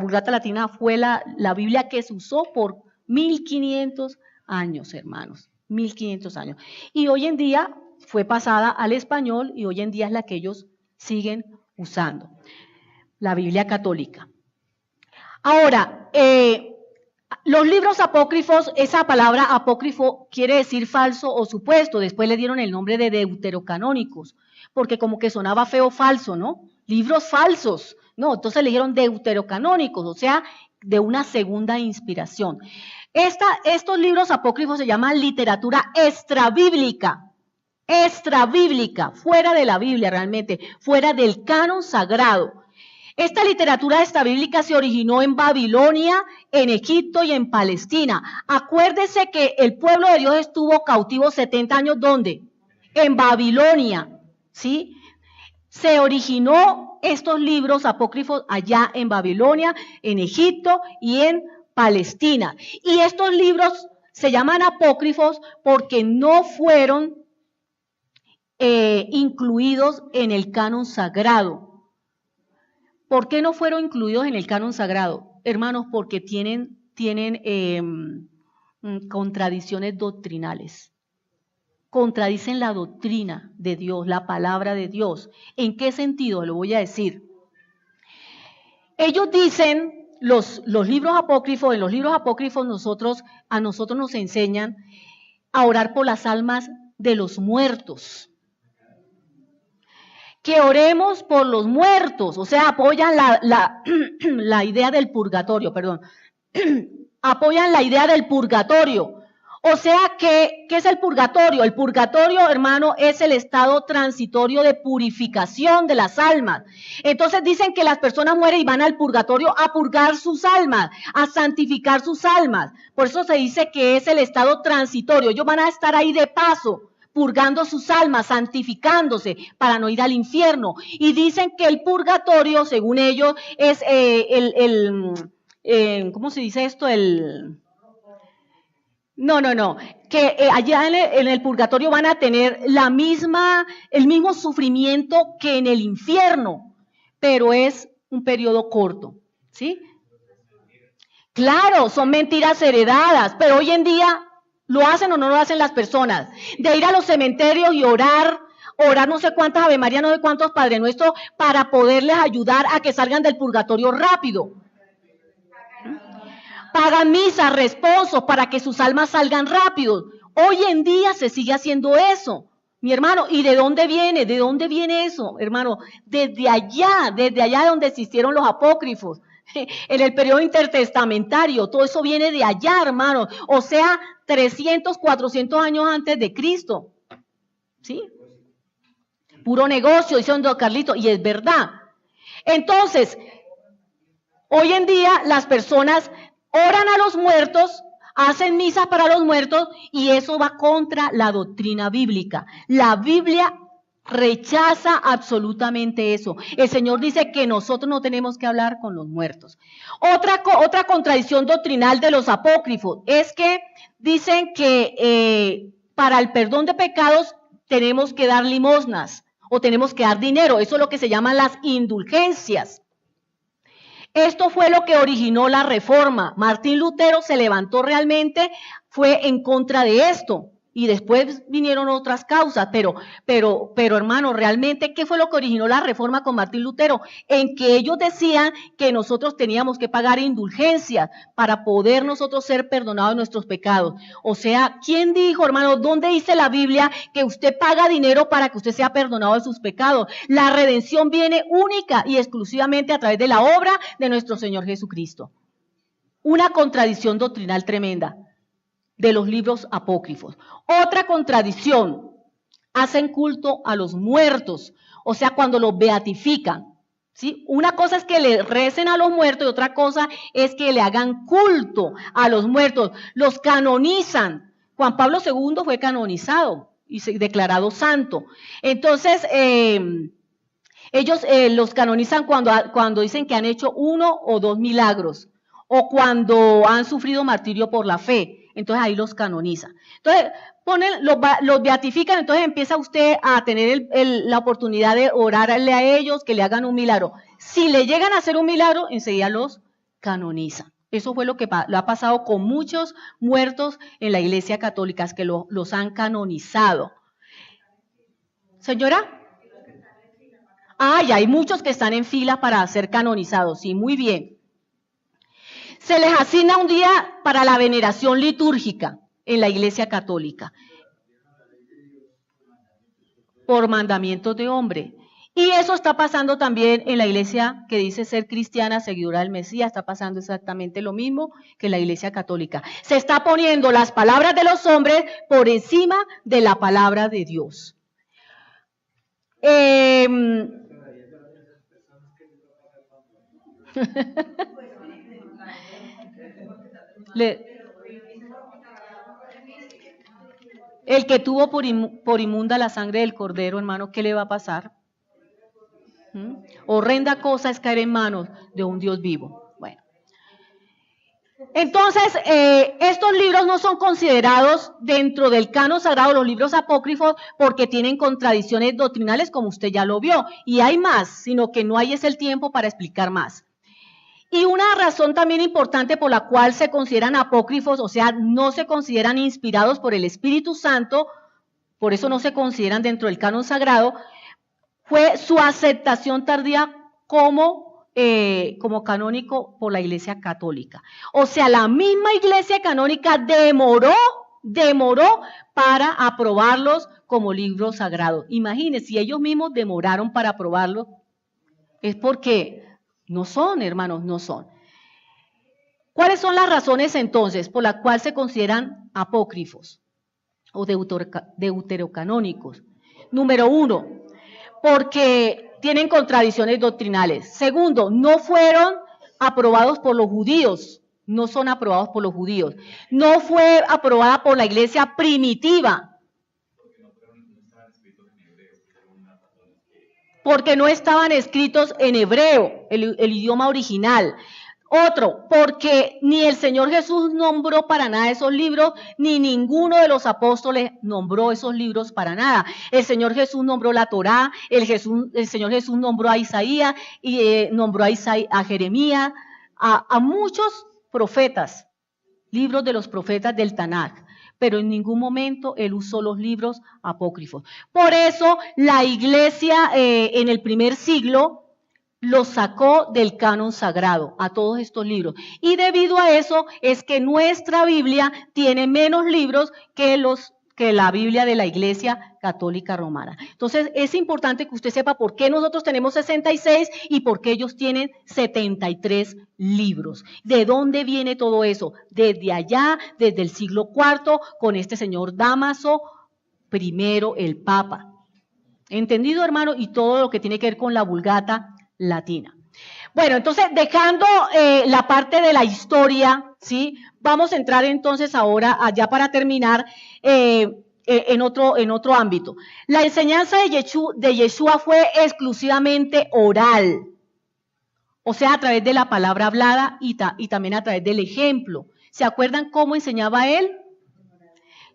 Vulgata Latina, fue la Biblia que se usó por 1500 años, hermanos. 1500 años. Y hoy en día fue pasada al español y hoy en día es la que ellos siguen usando. La Biblia católica. Ahora, los libros apócrifos, esa palabra apócrifo quiere decir falso o supuesto, después le dieron el nombre de deuterocanónicos, porque como que sonaba feo falso, ¿no? Libros falsos, ¿no? Entonces le dijeron deuterocanónicos, o sea, de una segunda inspiración. Estos libros apócrifos se llaman literatura extrabíblica, fuera de la Biblia realmente, fuera del canon sagrado. Esta literatura extrabíblica se originó en Babilonia, en Egipto y en Palestina. Acuérdese que el pueblo de Dios estuvo cautivo 70 años, ¿dónde? En Babilonia, ¿sí? Se originó estos libros apócrifos allá en Babilonia, en Egipto y en Palestina. Y estos libros se llaman apócrifos porque no fueron incluidos en el canon sagrado. ¿Por qué no fueron incluidos en el canon sagrado? Hermanos, porque tienen contradicciones doctrinales. Contradicen la doctrina de Dios, la palabra de Dios. ¿En qué sentido? Lo voy a decir. Ellos dicen, los libros apócrifos, en los libros apócrifos a nosotros nos enseñan a orar por las almas de los muertos. Que oremos por los muertos, o sea, apoyan la idea del purgatorio, perdón. Apoyan la idea del purgatorio. O sea, ¿qué es el purgatorio? El purgatorio, hermano, es el estado transitorio de purificación de las almas. Entonces dicen que las personas mueren y van al purgatorio a purgar sus almas, a santificar sus almas. Por eso se dice que es el estado transitorio. Ellos van a estar ahí de paso, purgando sus almas, santificándose para no ir al infierno. Y dicen que el purgatorio, según ellos, es ¿cómo se dice esto? No, que allá en el purgatorio van a tener el mismo sufrimiento que en el infierno, pero es un periodo corto, ¿sí? Claro, son mentiras heredadas, pero hoy en día ¿lo hacen o no lo hacen las personas? De ir a los cementerios y orar no sé cuántas Ave María, no sé cuántos Padre Nuestro, para poderles ayudar a que salgan del purgatorio rápido. Pagan misas, responsos para que sus almas salgan rápido. Hoy en día se sigue haciendo eso, mi hermano. ¿Y de dónde viene? ¿De dónde viene eso, hermano? Desde allá donde existieron los apócrifos, en el periodo intertestamentario. Todo eso viene de allá, hermano. O sea, 300, 400 años antes de Cristo. ¿Sí? Puro negocio, dice don Carlito, y es verdad. Entonces, hoy en día las personas oran a los muertos, hacen misas para los muertos y eso va contra la doctrina bíblica. La Biblia rechaza absolutamente eso. El Señor dice que nosotros no tenemos que hablar con los muertos. Otra contradicción doctrinal de los apócrifos es que dicen que para el perdón de pecados tenemos que dar limosnas o tenemos que dar dinero. Eso es lo que se llaman las indulgencias. Esto fue lo que originó la Reforma. Martín Lutero se levantó realmente, fue en contra de esto. Y después vinieron otras causas, pero hermano, realmente, ¿qué fue lo que originó la Reforma con Martín Lutero? En que ellos decían que nosotros teníamos que pagar indulgencias para poder nosotros ser perdonados de nuestros pecados. O sea, ¿quién dijo, hermano, dónde dice la Biblia que usted paga dinero para que usted sea perdonado de sus pecados? La redención viene única y exclusivamente a través de la obra de nuestro Señor Jesucristo. Una contradicción doctrinal tremenda de los libros apócrifos. Otra contradicción, hacen culto a los muertos, o sea, cuando los beatifican, ¿sí? Una cosa es que le recen a los muertos y otra cosa es que le hagan culto a los muertos, los canonizan. Juan Pablo II fue canonizado y declarado santo. Entonces, ellos los canonizan cuando dicen que han hecho 1 o 2 milagros o cuando han sufrido martirio por la fe. Entonces ahí los canonizan. Entonces los beatifican, entonces empieza usted a tener la oportunidad de orarle a ellos, que le hagan un milagro. Si le llegan a hacer un milagro, enseguida los canonizan. Eso fue lo que lo ha pasado con muchos muertos en la Iglesia Católica, que los han canonizado. Señora. Ya hay muchos que están en fila para ser canonizados, sí, muy bien. Se les asigna un día para la veneración litúrgica en la Iglesia Católica, por mandamientos de hombre. Y eso está pasando también en la iglesia que dice ser cristiana, seguidora del Mesías, está pasando exactamente lo mismo que en la Iglesia Católica. Se está poniendo las palabras de los hombres por encima de la palabra de Dios. El que tuvo por inmunda la sangre del cordero, hermano, ¿qué le va a pasar? Horrenda cosa es caer en manos de un Dios vivo. Bueno, entonces estos libros no son considerados dentro del canon sagrado, los libros apócrifos, porque tienen contradicciones doctrinales, como usted ya lo vio, y hay más, sino que no hay el tiempo para explicar más. Y una razón también importante por la cual se consideran apócrifos, o sea, no se consideran inspirados por el Espíritu Santo, por eso no se consideran dentro del canon sagrado, fue su aceptación tardía como como canónico por la Iglesia Católica. O sea, la misma Iglesia Canónica demoró para aprobarlos como libros sagrados. Imagínense, si ellos mismos demoraron para aprobarlos, es porque no son, hermanos, no son. ¿Cuáles son las razones entonces por las cuales se consideran apócrifos o deuterocanónicos? Número 1, porque tienen contradicciones doctrinales. Segundo, no fueron aprobados por los judíos, no son aprobados por los judíos. No fue aprobada por la iglesia primitiva. Porque no estaban escritos en hebreo, el idioma original. Otro, porque ni el Señor Jesús nombró para nada esos libros, ni ninguno de los apóstoles nombró esos libros para nada. El Señor Jesús nombró la Torá, el Señor Jesús nombró a Isaías, y nombró a Jeremías, a muchos profetas, libros de los profetas del Tanaj, pero en ningún momento él usó los libros apócrifos. Por eso la iglesia en el primer siglo los sacó del canon sagrado, a todos estos libros. Y debido a eso es que nuestra Biblia tiene menos libros que la Biblia de la Iglesia Católica Romana. Entonces, es importante que usted sepa por qué nosotros tenemos 66 y por qué ellos tienen 73 libros. ¿De dónde viene todo eso? Desde allá, desde el siglo IV, con este señor Dámaso I, el Papa. ¿Entendido, hermano? Y todo lo que tiene que ver con la Vulgata latina. Bueno, entonces, dejando la parte de la historia, ¿sí? Vamos a entrar entonces ahora, ya para terminar, en otro ámbito. La enseñanza de Yeshua fue exclusivamente oral, o sea, a través de la palabra hablada y también a través del ejemplo. ¿Se acuerdan cómo enseñaba él?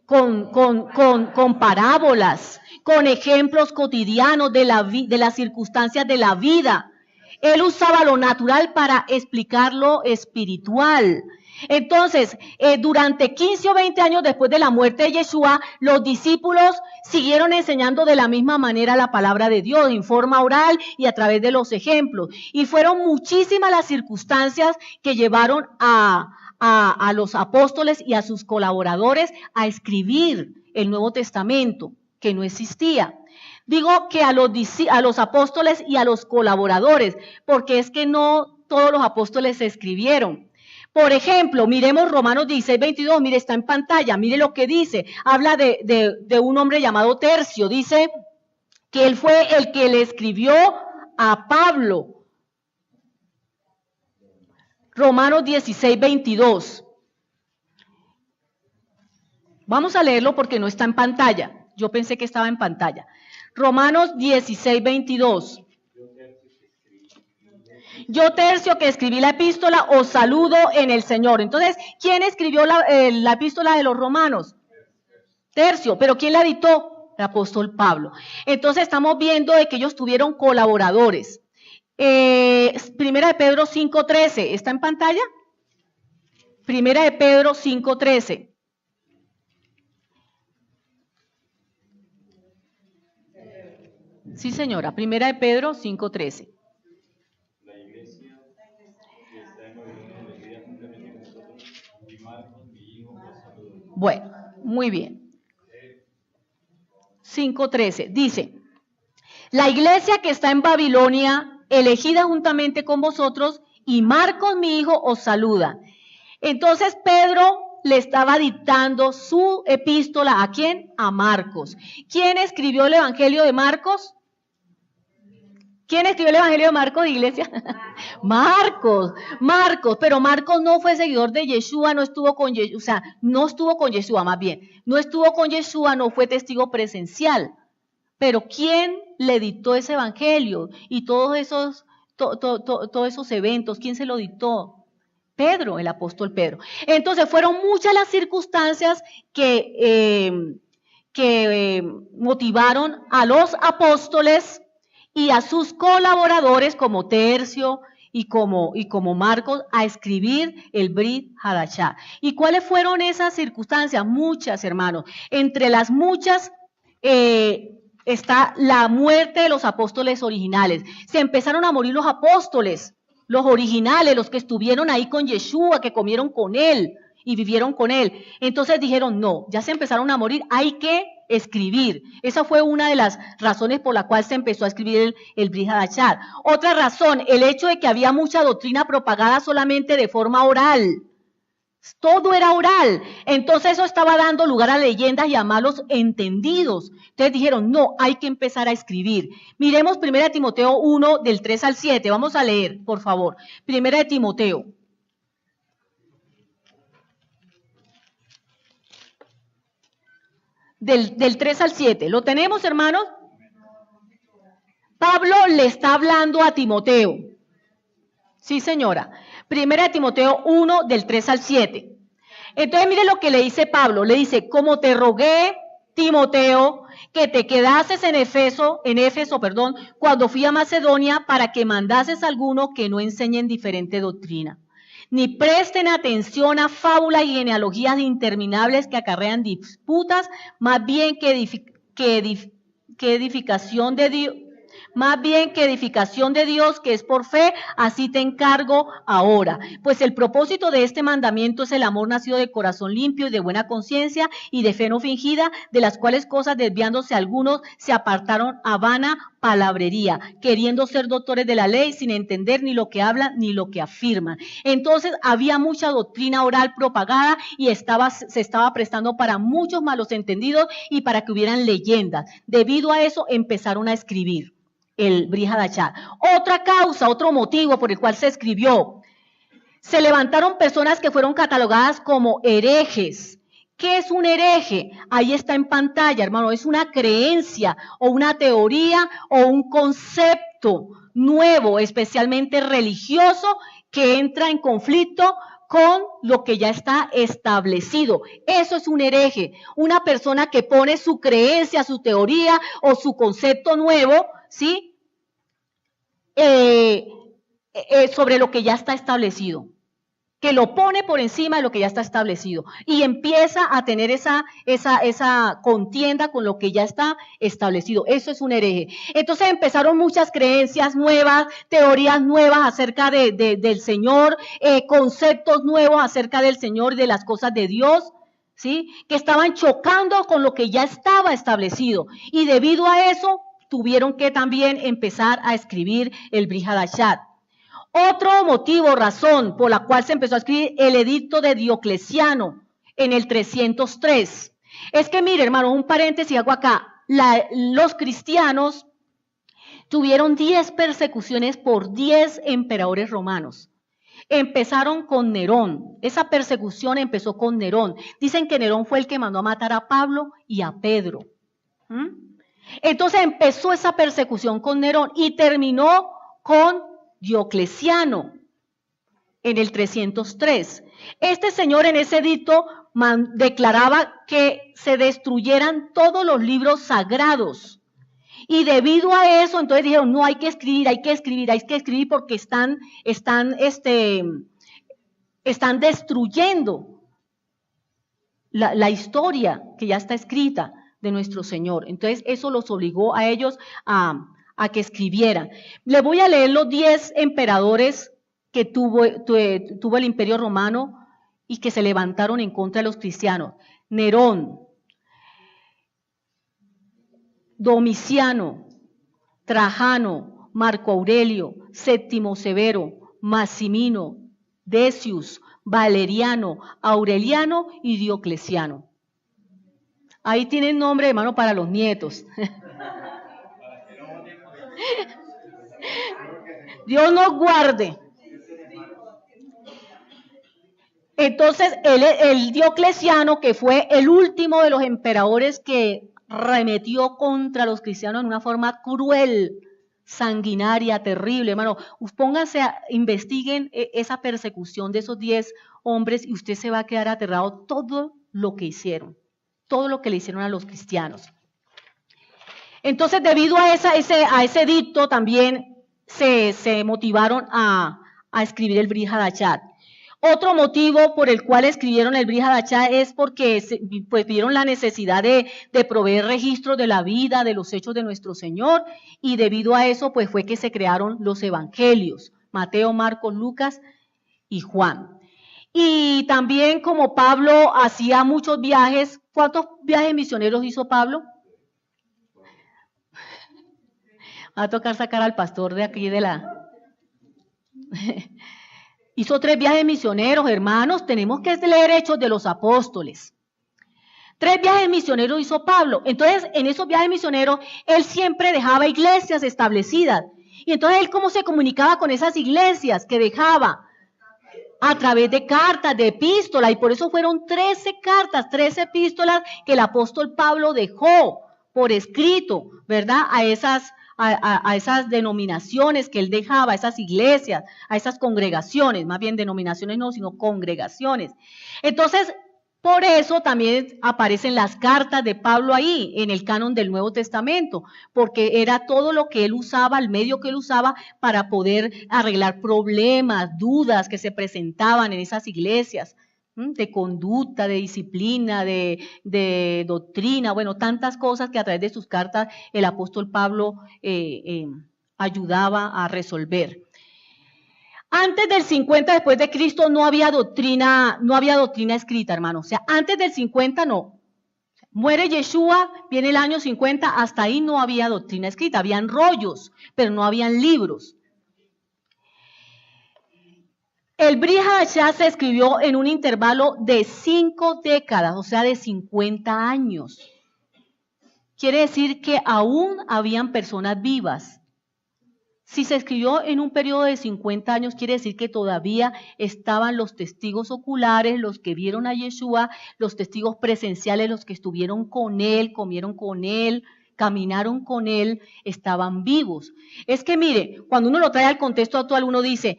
Con parábolas, con ejemplos cotidianos de las circunstancias de la vida. Él usaba lo natural para explicar lo espiritual. Entonces, durante 15 o 20 años después de la muerte de Yeshua, los discípulos siguieron enseñando de la misma manera la palabra de Dios, en forma oral y a través de los ejemplos. Y fueron muchísimas las circunstancias que llevaron a los apóstoles y a sus colaboradores a escribir el Nuevo Testamento, que no existía. Digo que a los apóstoles y a los colaboradores, porque es que no todos los apóstoles se escribieron. Por ejemplo, miremos Romanos 16:22, mire, está en pantalla, mire lo que dice. Habla de un hombre llamado Tercio, dice que él fue el que le escribió a Pablo. Romanos 16:22. Vamos a leerlo porque no está en pantalla. Yo pensé que estaba en pantalla. Romanos 16:22. Yo, Tercio, que escribí la epístola, os saludo en el Señor. Entonces, ¿quién escribió la epístola de los romanos? Tercio. ¿Pero quién la dictó? El apóstol Pablo. Entonces, estamos viendo de que ellos tuvieron colaboradores. Primera de Pedro 5:13. ¿Está en pantalla? Primera de Pedro 5:13. Sí, señora. Primera de Pedro 5:13. La iglesia que está en Babilonia le envía juntamente con nosotros, y Marcos, mi hijo, os saluda. Bueno, muy bien. 5:13. Dice, la iglesia que está en Babilonia, elegida juntamente con vosotros, y Marcos, mi hijo, os saluda. Entonces, Pedro le estaba dictando su epístola, ¿a quién? A Marcos. ¿Quién escribió el Evangelio de Marcos? ¿Quién escribió el Evangelio de Marcos, iglesia? Marcos, pero Marcos no fue seguidor de Yeshua, no estuvo con Yeshua, o sea, no estuvo con Yeshua, más bien, no estuvo con Yeshua, no fue testigo presencial. Pero ¿quién le dictó ese Evangelio? Y todos esos eventos, ¿quién se lo dictó? Pedro, el apóstol Pedro. Entonces, fueron muchas las circunstancias que motivaron a los apóstoles y a sus colaboradores como Tercio y como Marcos a escribir el Brit Hadashah. ¿Y cuáles fueron esas circunstancias? Muchas, hermanos. Entre las muchas está la muerte de los apóstoles originales. Se empezaron a morir los apóstoles. los originales, los que estuvieron ahí con Yeshua, que comieron con él y vivieron con él. Entonces dijeron, no, ya se empezaron a morir, hay que escribir. Esa fue una de las razones por la cual se empezó a escribir el Brit Hadashah. Otra razón, el hecho de que había mucha doctrina propagada solamente de forma oral. Todo era oral. Entonces eso estaba dando lugar a leyendas y a malos entendidos. Entonces dijeron, no, hay que empezar a escribir. Miremos 1 Timoteo 1, del 3 al 7. Vamos a leer, por favor. 1 Timoteo. Del 3 al 7. ¿Lo tenemos, hermanos? Pablo le está hablando a Timoteo. Sí, señora. 1 Timoteo 1, del 3 al 7. Entonces, mire lo que le dice Pablo. Le dice, como te rogué, Timoteo, que te quedases en Éfeso, cuando fui a Macedonia, para que mandases a alguno que no enseñen diferente doctrina, ni presten atención a fábulas y genealogías interminables que acarrean disputas, más bien que edificación de Dios. Más bien que edificación de Dios, que es por fe, así te encargo ahora. Pues el propósito de este mandamiento es el amor nacido de corazón limpio y de buena conciencia y de fe no fingida, de las cuales cosas desviándose algunos se apartaron a vana palabrería, queriendo ser doctores de la ley sin entender ni lo que hablan ni lo que afirman. Entonces había mucha doctrina oral propagada y se estaba prestando para muchos malos entendidos y para que hubieran leyendas. Debido a eso empezaron a escribir el Brit Hadashah. Otra causa, otro motivo por el cual se escribió. Se levantaron personas que fueron catalogadas como herejes. ¿Qué es un hereje? Ahí está en pantalla, hermano. Es una creencia o una teoría o un concepto nuevo, especialmente religioso, que entra en conflicto con lo que ya está establecido. Eso es un hereje. Una persona que pone su creencia, su teoría o su concepto nuevo, ¿sí? Sobre lo que ya está establecido, que lo pone por encima de lo que ya está establecido y empieza a tener esa contienda con lo que ya está establecido. Eso es un hereje. Entonces empezaron muchas creencias nuevas, teorías nuevas acerca del Señor, conceptos nuevos acerca del Señor y de las cosas de Dios, ¿sí? Que estaban chocando con lo que ya estaba establecido. Y debido a eso, tuvieron que también empezar a escribir el Brit Hadashah. Otro motivo, razón por la cual se empezó a escribir el edicto de Diocleciano en el 303. Es que mire, hermano, un paréntesis hago acá. Los cristianos tuvieron 10 persecuciones por 10 emperadores romanos. Empezaron con Nerón. Esa persecución empezó con Nerón. Dicen que Nerón fue el que mandó a matar a Pablo y a Pedro. Entonces empezó esa persecución con Nerón y terminó con Diocleciano en el 303. Este señor en ese edicto declaraba que se destruyeran todos los libros sagrados. Y debido a eso, entonces dijeron, no, hay que escribir porque están destruyendo la historia que ya está escrita de nuestro Señor. Entonces eso los obligó a ellos a que escribieran. Le voy a leer los 10 emperadores que tuvo el Imperio Romano y que se levantaron en contra de los cristianos. Nerón, Domiciano, Trajano, Marco Aurelio, Séptimo Severo, Maximino, Decius, Valeriano, Aureliano y Diocleciano. Ahí tienen nombre, hermano, para los nietos. Dios nos guarde. Entonces, el Diocleciano, que fue el último de los emperadores que remetió contra los cristianos en una forma cruel, sanguinaria, terrible, hermano. Pónganse, investiguen esa persecución de esos 10 hombres y usted se va a quedar aterrado todo lo que hicieron, todo lo que le hicieron a los cristianos. Entonces, debido a ese edicto, también se motivaron a escribir el Brit Hadashah. Otro motivo por el cual escribieron el Brit Hadashah es porque pues, vieron la necesidad de proveer registros de la vida, de los hechos de nuestro Señor, y debido a eso pues fue que se crearon los evangelios, Mateo, Marcos, Lucas y Juan. Y también como Pablo hacía muchos viajes, ¿cuántos viajes misioneros hizo Pablo? Va a tocar sacar al pastor de aquí de la... Hizo 3 viajes misioneros, hermanos, tenemos que leer Hechos de los Apóstoles. 3 viajes misioneros hizo Pablo. Entonces, en esos viajes misioneros, él siempre dejaba iglesias establecidas. Y entonces, él cómo se comunicaba con esas iglesias que dejaba a través de cartas, de epístolas. Y por eso fueron 13 cartas, 13 epístolas que el apóstol Pablo dejó por escrito, ¿verdad? A esas denominaciones que él dejaba, a esas iglesias, a esas congregaciones, más bien denominaciones no, sino congregaciones. Entonces, por eso también aparecen las cartas de Pablo ahí, en el canon del Nuevo Testamento, porque era todo lo que él usaba, el medio que él usaba para poder arreglar problemas, dudas que se presentaban en esas iglesias, de conducta, de disciplina, de doctrina, bueno, tantas cosas que a través de sus cartas el apóstol Pablo ayudaba a resolver. Antes del 50 después de Cristo no había doctrina escrita, hermano. O sea, antes del 50 no. Muere Yeshua, viene el año 50, hasta ahí no había doctrina escrita. Habían rollos, pero no habían libros. El Brit Hadashah se escribió en un intervalo de 5 décadas, o sea, de 50 años. Quiere decir que aún habían personas vivas. Si se escribió en un periodo de 50 años, quiere decir que todavía estaban los testigos oculares, los que vieron a Yeshua, los testigos presenciales, los que estuvieron con él, comieron con él, caminaron con él, estaban vivos. Es que mire, cuando uno lo trae al contexto actual, uno dice,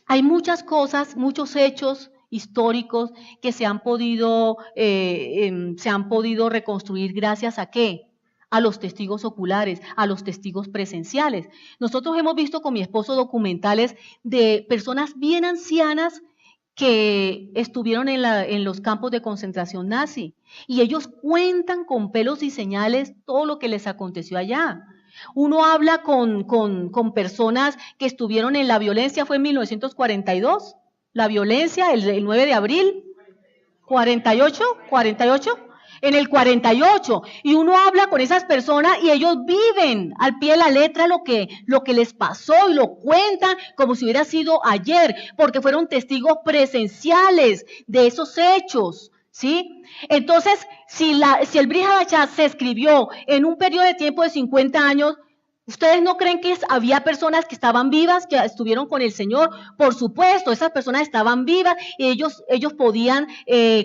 hay muchas cosas, muchos hechos históricos que se han podido reconstruir gracias a ¿qué? A los testigos oculares, a los testigos presenciales. Nosotros hemos visto con mi esposo documentales de personas bien ancianas que estuvieron en los campos de concentración nazi y ellos cuentan con pelos y señales todo lo que les aconteció allá. Uno habla con personas que estuvieron en la violencia, fue en 1942, la violencia, el 9 de abril, 48, en el 48, y uno habla con esas personas y ellos viven al pie de la letra lo que les pasó y lo cuentan como si hubiera sido ayer, porque fueron testigos presenciales de esos hechos, ¿sí? Entonces, si el Brit Hadashah se escribió en un periodo de tiempo de 50 años, ¿ustedes no creen que había personas que estaban vivas, que estuvieron con el Señor? Por supuesto, esas personas estaban vivas y ellos podían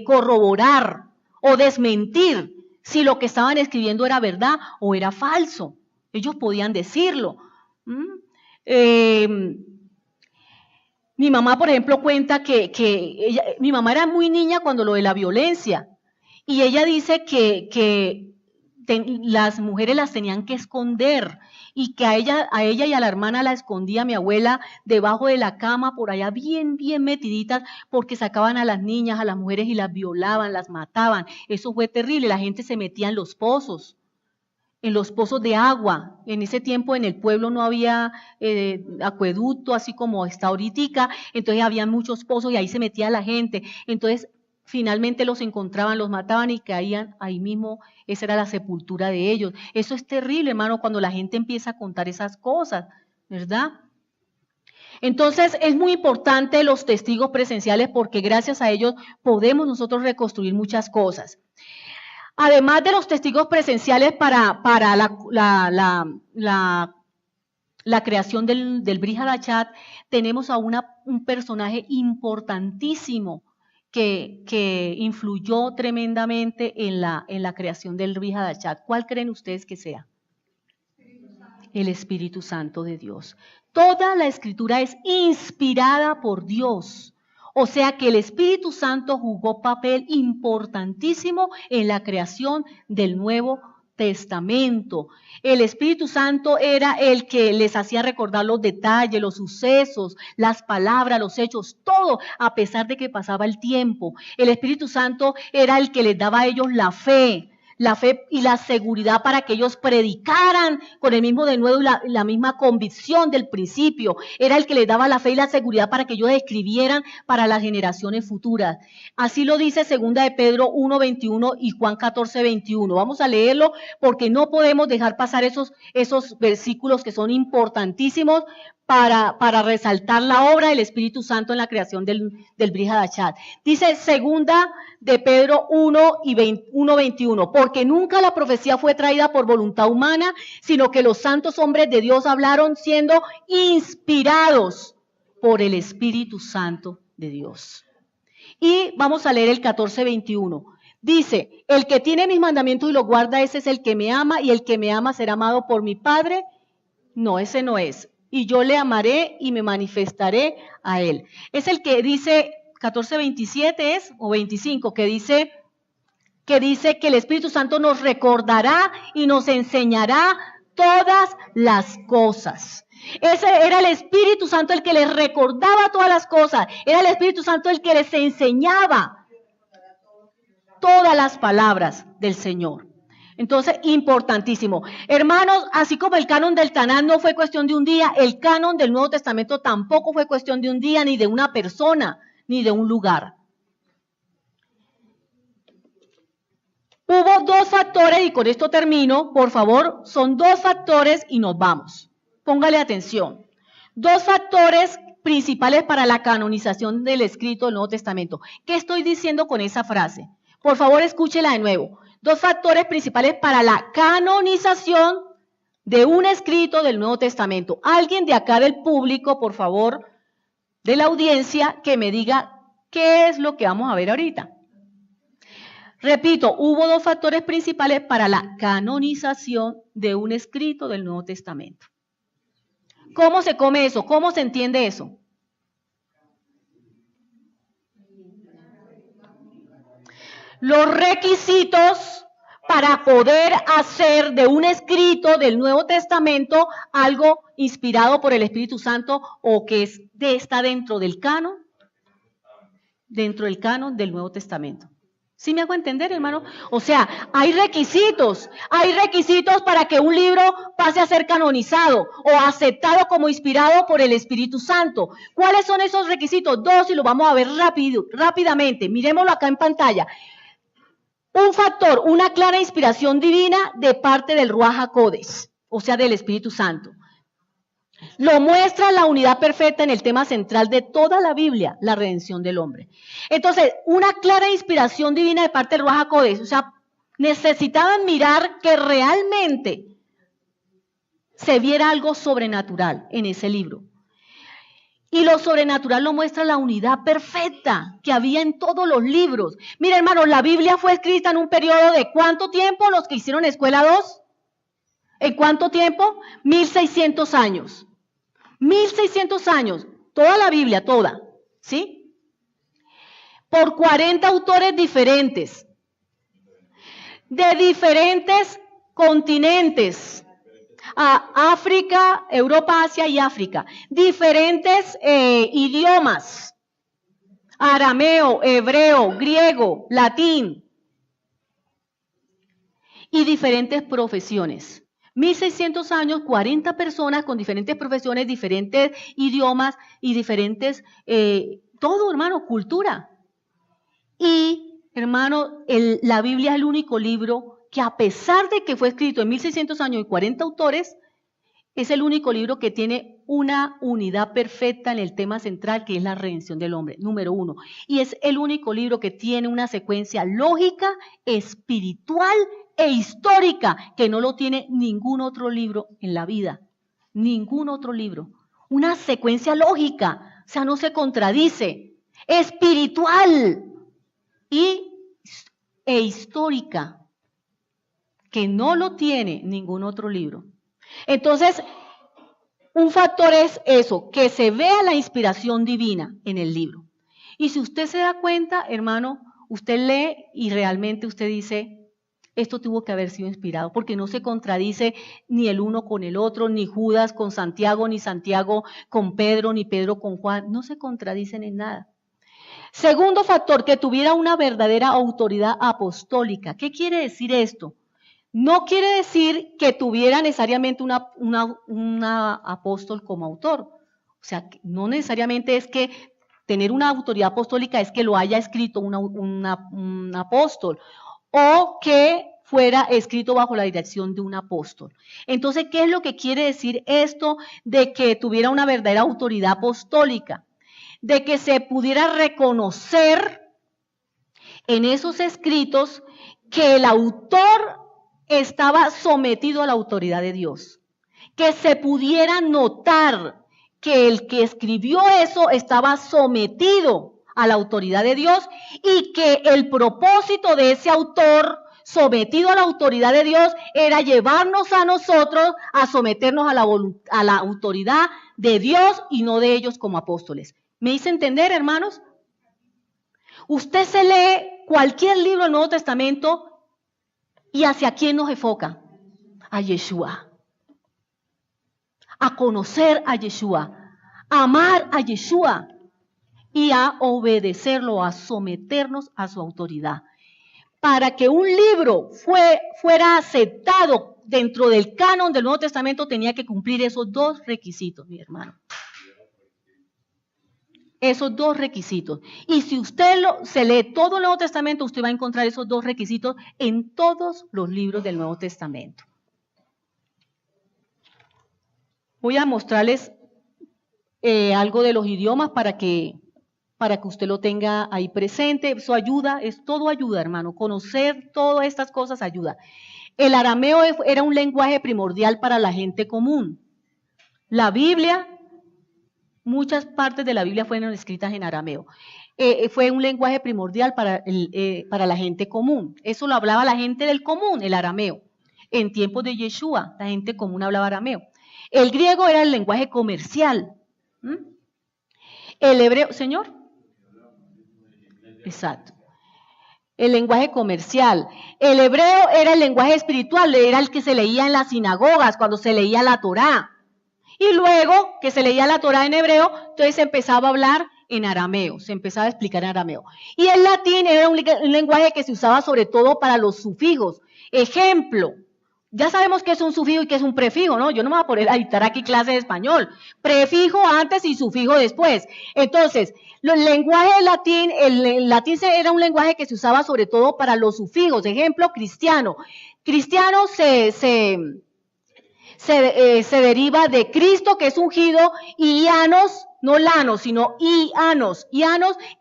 corroborar o desmentir si lo que estaban escribiendo era verdad o era falso. Ellos podían decirlo. Mi mamá, por ejemplo, cuenta que mi mamá era muy niña cuando lo de la violencia y ella dice que las mujeres las tenían que esconder y que a ella y a la hermana la escondía mi abuela debajo de la cama, por allá bien metiditas, porque sacaban a las niñas, a las mujeres y las violaban, las mataban. Eso fue terrible, la gente se metía en los pozos de agua. En ese tiempo en el pueblo no había acueducto, así como está ahorita, entonces había muchos pozos y ahí se metía la gente. Entonces, finalmente los encontraban, los mataban y caían ahí mismo. Esa era la sepultura de ellos. Eso es terrible, hermano, cuando la gente empieza a contar esas cosas, ¿verdad? Entonces, es muy importante los testigos presenciales porque gracias a ellos podemos nosotros reconstruir muchas cosas. Además de los testigos presenciales para la creación del Brit Hadashah, tenemos a un personaje importantísimo que influyó tremendamente en la creación del Brit Hadashah. ¿Cuál creen ustedes que sea? El Espíritu Santo de Dios. Toda la Escritura es inspirada por Dios. O sea que el Espíritu Santo jugó papel importantísimo en la creación del Nuevo Testamento. El Espíritu Santo era el que les hacía recordar los detalles, los sucesos, las palabras, los hechos, todo, a pesar de que pasaba el tiempo. El Espíritu Santo era el que les daba a ellos la fe, la fe y la seguridad para que ellos predicaran con el mismo denuedo y la misma convicción del principio. Era el que les daba la fe y la seguridad para que ellos escribieran para las generaciones futuras. Así lo dice 2 de Pedro 1:21 y Juan 14:21. Vamos a leerlo porque no podemos dejar pasar esos versículos que son importantísimos para resaltar la obra del Espíritu Santo en la creación del Brit Hadashah. Dice 2 de Pedro 1:21, porque nunca la profecía fue traída por voluntad humana, sino que los santos hombres de Dios hablaron siendo inspirados por el Espíritu Santo de Dios. Y vamos a leer el 14:21. Dice, el que tiene mis mandamientos y los guarda, ese es el que me ama, y el que me ama será amado por mi Padre. No, ese no es. Y yo le amaré y me manifestaré a él. Es el que dice, 14:27 es, o 25, que dice que el Espíritu Santo nos recordará y nos enseñará todas las cosas. Ese era el Espíritu Santo el que les recordaba todas las cosas. Era el Espíritu Santo el que les enseñaba todas las palabras del Señor. Entonces, importantísimo. Hermanos, así como el canon del Tanaj no fue cuestión de un día, el canon del Nuevo Testamento tampoco fue cuestión de un día, ni de una persona, ni de un lugar. Hubo dos factores, y con esto termino, por favor, son dos factores y nos vamos. Póngale atención. Dos factores principales para la canonización del escrito del Nuevo Testamento. ¿Qué estoy diciendo con esa frase? Por favor, escúchela de nuevo. Dos factores principales para la canonización de un escrito del Nuevo Testamento. Alguien de acá del público, por favor, de la audiencia, que me diga qué es lo que vamos a ver ahorita. Repito, hubo dos factores principales para la canonización de un escrito del Nuevo Testamento. ¿Cómo se come eso? ¿Cómo se entiende eso? Los requisitos para poder hacer de un escrito del Nuevo Testamento algo inspirado por el Espíritu Santo o que está dentro del canon del Nuevo Testamento. ¿Sí me hago entender, hermano? O sea, hay requisitos para que un libro pase a ser canonizado o aceptado como inspirado por el Espíritu Santo. ¿Cuáles son esos requisitos? Dos, y lo vamos a ver rápidamente. Miremoslo acá en pantalla. Un factor, una clara inspiración divina de parte del Ruach HaKodesh, o sea, del Espíritu Santo. Lo muestra la unidad perfecta en el tema central de toda la Biblia, la redención del hombre. Entonces, una clara inspiración divina de parte del Ruach HaKodesh, o sea, necesitaban mirar que realmente se viera algo sobrenatural en ese libro. Y lo sobrenatural lo muestra la unidad perfecta que había en todos los libros. Mira, hermanos, la Biblia fue escrita en un periodo de ¿cuánto tiempo? Los que hicieron Escuela 2. ¿En cuánto tiempo? 1600 años. 1600 años. Toda la Biblia, toda. ¿Sí? Por 40 autores diferentes. De diferentes continentes. A África, Europa, Asia y África. Diferentes idiomas. Arameo, hebreo, griego, latín. Y diferentes profesiones. 1600 años, 40 personas con diferentes profesiones, diferentes idiomas y diferentes, todo, hermano, cultura. Y, hermano, la Biblia es el único libro que a pesar de que fue escrito en 1600 años y 40 autores, es el único libro que tiene una unidad perfecta en el tema central, que es la redención del hombre, número 1. Y es el único libro que tiene una secuencia lógica, espiritual e histórica, que no lo tiene ningún otro libro en la vida. Ningún otro libro. Una secuencia lógica, o sea, no se contradice. Espiritual e histórica, que no lo tiene ningún otro libro. Entonces, un factor es eso, que se vea la inspiración divina en el libro. Y si usted se da cuenta, hermano, usted lee y realmente usted dice, esto tuvo que haber sido inspirado, porque no se contradice ni el uno con el otro, ni Judas con Santiago, ni Santiago con Pedro, ni Pedro con Juan, no se contradicen en nada. Segundo factor, que tuviera una verdadera autoridad apostólica. ¿Qué quiere decir esto? No quiere decir que tuviera necesariamente una apóstol como autor. O sea, no necesariamente es que tener una autoridad apostólica es que lo haya escrito un apóstol o que fuera escrito bajo la dirección de un apóstol. Entonces, ¿qué es lo que quiere decir esto de que tuviera una verdadera autoridad apostólica? De que se pudiera reconocer en esos escritos que el autor estaba sometido a la autoridad de Dios. Que se pudiera notar que el que escribió eso estaba sometido a la autoridad de Dios y que el propósito de ese autor sometido a la autoridad de Dios era llevarnos a nosotros a someternos a la autoridad de Dios y no de ellos como apóstoles. ¿Me hice entender, hermanos? Usted se lee cualquier libro del Nuevo Testamento y ¿hacia quién nos enfoca? A Yeshua. A conocer a Yeshua, a amar a Yeshua y a obedecerlo, a someternos a su autoridad. Para que un libro fuera aceptado dentro del canon del Nuevo Testamento tenía que cumplir esos dos requisitos, mi hermano. Esos dos requisitos. Y si usted se lee todo el Nuevo Testamento, usted va a encontrar esos dos requisitos en todos los libros del Nuevo Testamento. Voy a mostrarles algo de los idiomas para que usted lo tenga ahí presente. Eso ayuda, todo ayuda, hermano. Conocer todas estas cosas ayuda. El arameo era un lenguaje primordial para la gente común. La Biblia, muchas partes de la Biblia fueron escritas en arameo. Fue un lenguaje primordial para la gente común. Eso lo hablaba la gente del común, el arameo. En tiempos de Yeshua, la gente común hablaba arameo. El griego era el lenguaje comercial. El hebreo, ¿señor? Exacto. El lenguaje comercial. El hebreo era el lenguaje espiritual, era el que se leía en las sinagogas, cuando se leía la Torá. Y luego que se leía la Torá en hebreo, entonces se empezaba a hablar en arameo, se empezaba a explicar en arameo. Y el latín era un lenguaje que se usaba sobre todo para los sufijos. Ejemplo, ya sabemos qué es un sufijo y qué es un prefijo, ¿no? Yo no me voy a poner a dictar aquí clases de español. Prefijo antes y sufijo después. Entonces, el lenguaje latín, el latín era un lenguaje que se usaba sobre todo para los sufijos. Ejemplo, cristiano. Cristiano se deriva de Cristo, que es ungido, y ianos, no lanos, sino ianos,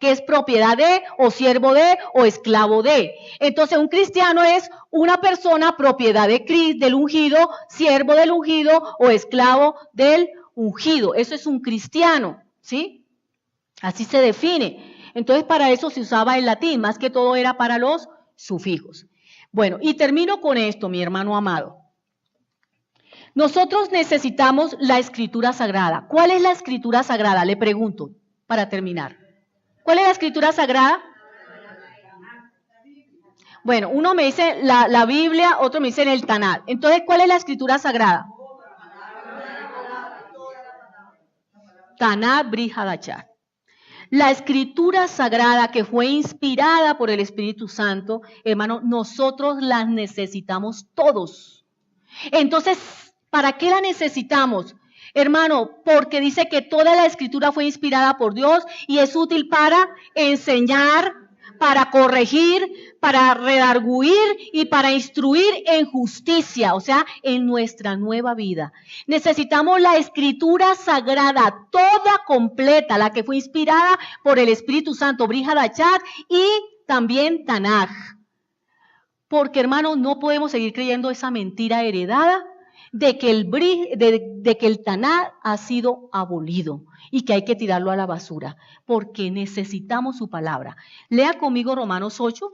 que es propiedad de, o siervo de, o esclavo de. Entonces, un cristiano es una persona propiedad de Cristo, del ungido, siervo del ungido, o esclavo del ungido. Eso es un cristiano, ¿sí? Así se define. Entonces, para eso se usaba el latín, más que todo era para los sufijos. Bueno, y termino con esto, mi hermano amado. Nosotros necesitamos la Escritura Sagrada. ¿Cuál es la Escritura Sagrada? Le pregunto, para terminar. ¿Cuál es la Escritura Sagrada? Bueno, uno me dice la Biblia, otro me dice el Tanakh. Entonces, ¿cuál es la Escritura Sagrada? Tanakh, Brit Hadashah. La Escritura Sagrada que fue inspirada por el Espíritu Santo, hermano, nosotros la necesitamos todos. Entonces, ¿para qué la necesitamos? Hermano, porque dice que toda la Escritura fue inspirada por Dios y es útil para enseñar, para corregir, para redarguir y para instruir en justicia, o sea, en nuestra nueva vida. Necesitamos la Escritura Sagrada, toda completa, la que fue inspirada por el Espíritu Santo, Brit Hadashah y también Tanakh. Porque, hermano, no podemos seguir creyendo esa mentira heredada de que el Tanakh ha sido abolido y que hay que tirarlo a la basura, porque necesitamos su palabra. Lea conmigo Romanos 8.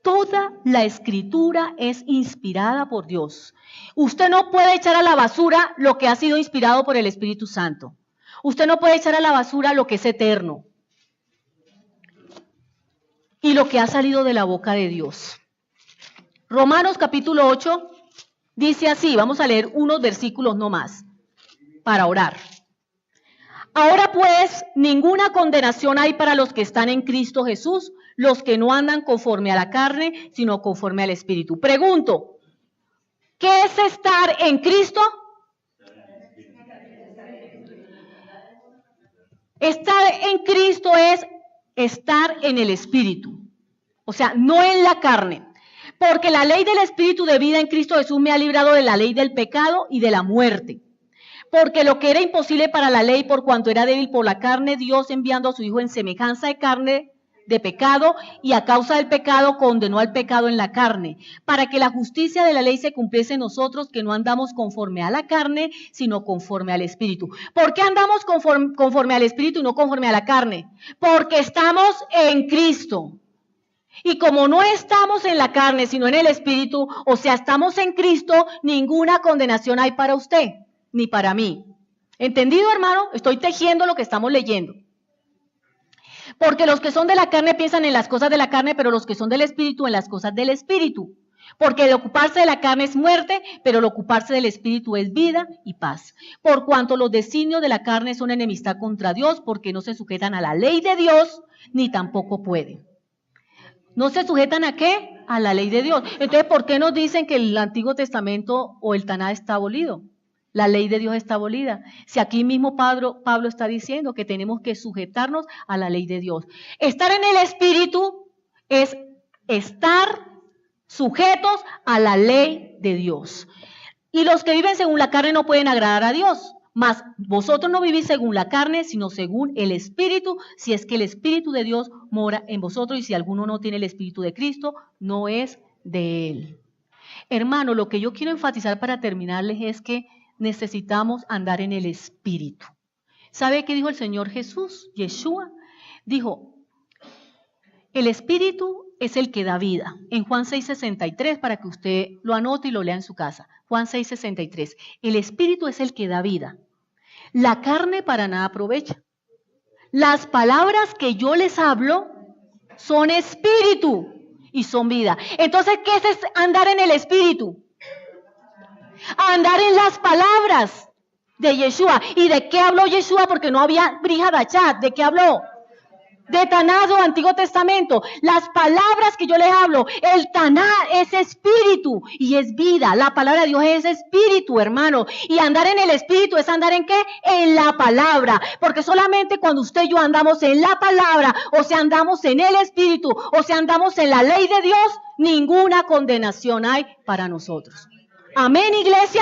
Toda la Escritura es inspirada por Dios. Usted no puede echar a la basura lo que ha sido inspirado por el Espíritu Santo. Usted no puede echar a la basura lo que es eterno y lo que ha salido de la boca de Dios. Romanos capítulo 8 dice así, vamos a leer unos versículos no más para orar. Ahora pues, ninguna condenación hay para los que están en Cristo Jesús, los que no andan conforme a la carne, sino conforme al Espíritu. Pregunto, ¿qué es estar en Cristo? Estar en Cristo es estar en el Espíritu, o sea, no en la carne. Porque la ley del Espíritu de vida en Cristo Jesús me ha librado de la ley del pecado y de la muerte. Porque lo que era imposible para la ley, por cuanto era débil por la carne, Dios enviando a su Hijo en semejanza de carne, de pecado, y a causa del pecado condenó al pecado en la carne, para que la justicia de la ley se cumpliese en nosotros, que no andamos conforme a la carne, sino conforme al Espíritu. ¿Por qué andamos conforme al Espíritu y no conforme a la carne? Porque estamos en Cristo. Y como no estamos en la carne, sino en el Espíritu, o sea, estamos en Cristo, ninguna condenación hay para usted, ni para mí. ¿Entendido, hermano? Estoy tejiendo lo que estamos leyendo. Porque los que son de la carne piensan en las cosas de la carne, pero los que son del Espíritu en las cosas del Espíritu. Porque el ocuparse de la carne es muerte, pero el ocuparse del Espíritu es vida y paz. Por cuanto los designios de la carne son enemistad contra Dios, porque no se sujetan a la ley de Dios, ni tampoco pueden. ¿No se sujetan a qué? A la ley de Dios. Entonces, ¿por qué nos dicen que el Antiguo Testamento o el Taná está abolido? La ley de Dios está abolida. Si aquí mismo Pablo está diciendo que tenemos que sujetarnos a la ley de Dios. Estar en el Espíritu es estar sujetos a la ley de Dios. Y los que viven según la carne no pueden agradar a Dios. Mas vosotros no vivís según la carne, sino según el Espíritu, si es que el Espíritu de Dios mora en vosotros, y si alguno no tiene el Espíritu de Cristo, no es de él. Hermano, lo que yo quiero enfatizar para terminarles es que necesitamos andar en el Espíritu. ¿Sabe qué dijo el Señor Jesús? Yeshua dijo, el Espíritu es el que da vida. En Juan 6:63, para que usted lo anote y lo lea en su casa. Juan 6:63. El Espíritu es el que da vida. La carne para nada aprovecha. Las palabras que yo les hablo son espíritu y son vida. Entonces, ¿qué es andar en el Espíritu? Andar en las palabras de Yeshua. ¿Y de qué habló Yeshua? Porque no había Brija Dachat. ¿De qué habló? De Taná, Antiguo Testamento. Las palabras que yo les hablo, el Taná es espíritu y es vida. La palabra de Dios es espíritu, hermano. Y andar en el Espíritu es andar en ¿qué? En la palabra. Porque solamente cuando usted y yo andamos en la palabra, o sea, andamos en el Espíritu, o sea, andamos en la ley de Dios, ninguna condenación hay para nosotros. Amén, iglesia.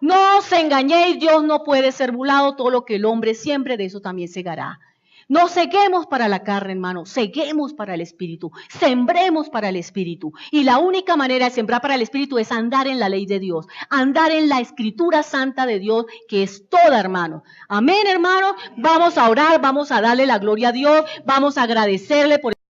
No os engañéis, Dios no puede ser burlado. Todo lo que el hombre siempre, de eso también segará. No ceguemos para la carne, hermano, ceguemos para el Espíritu, sembremos para el Espíritu. Y la única manera de sembrar para el Espíritu es andar en la ley de Dios, andar en la Escritura Santa de Dios, que es toda, hermano. Amén, hermano. Vamos a orar, vamos a darle la gloria a Dios, vamos a agradecerle por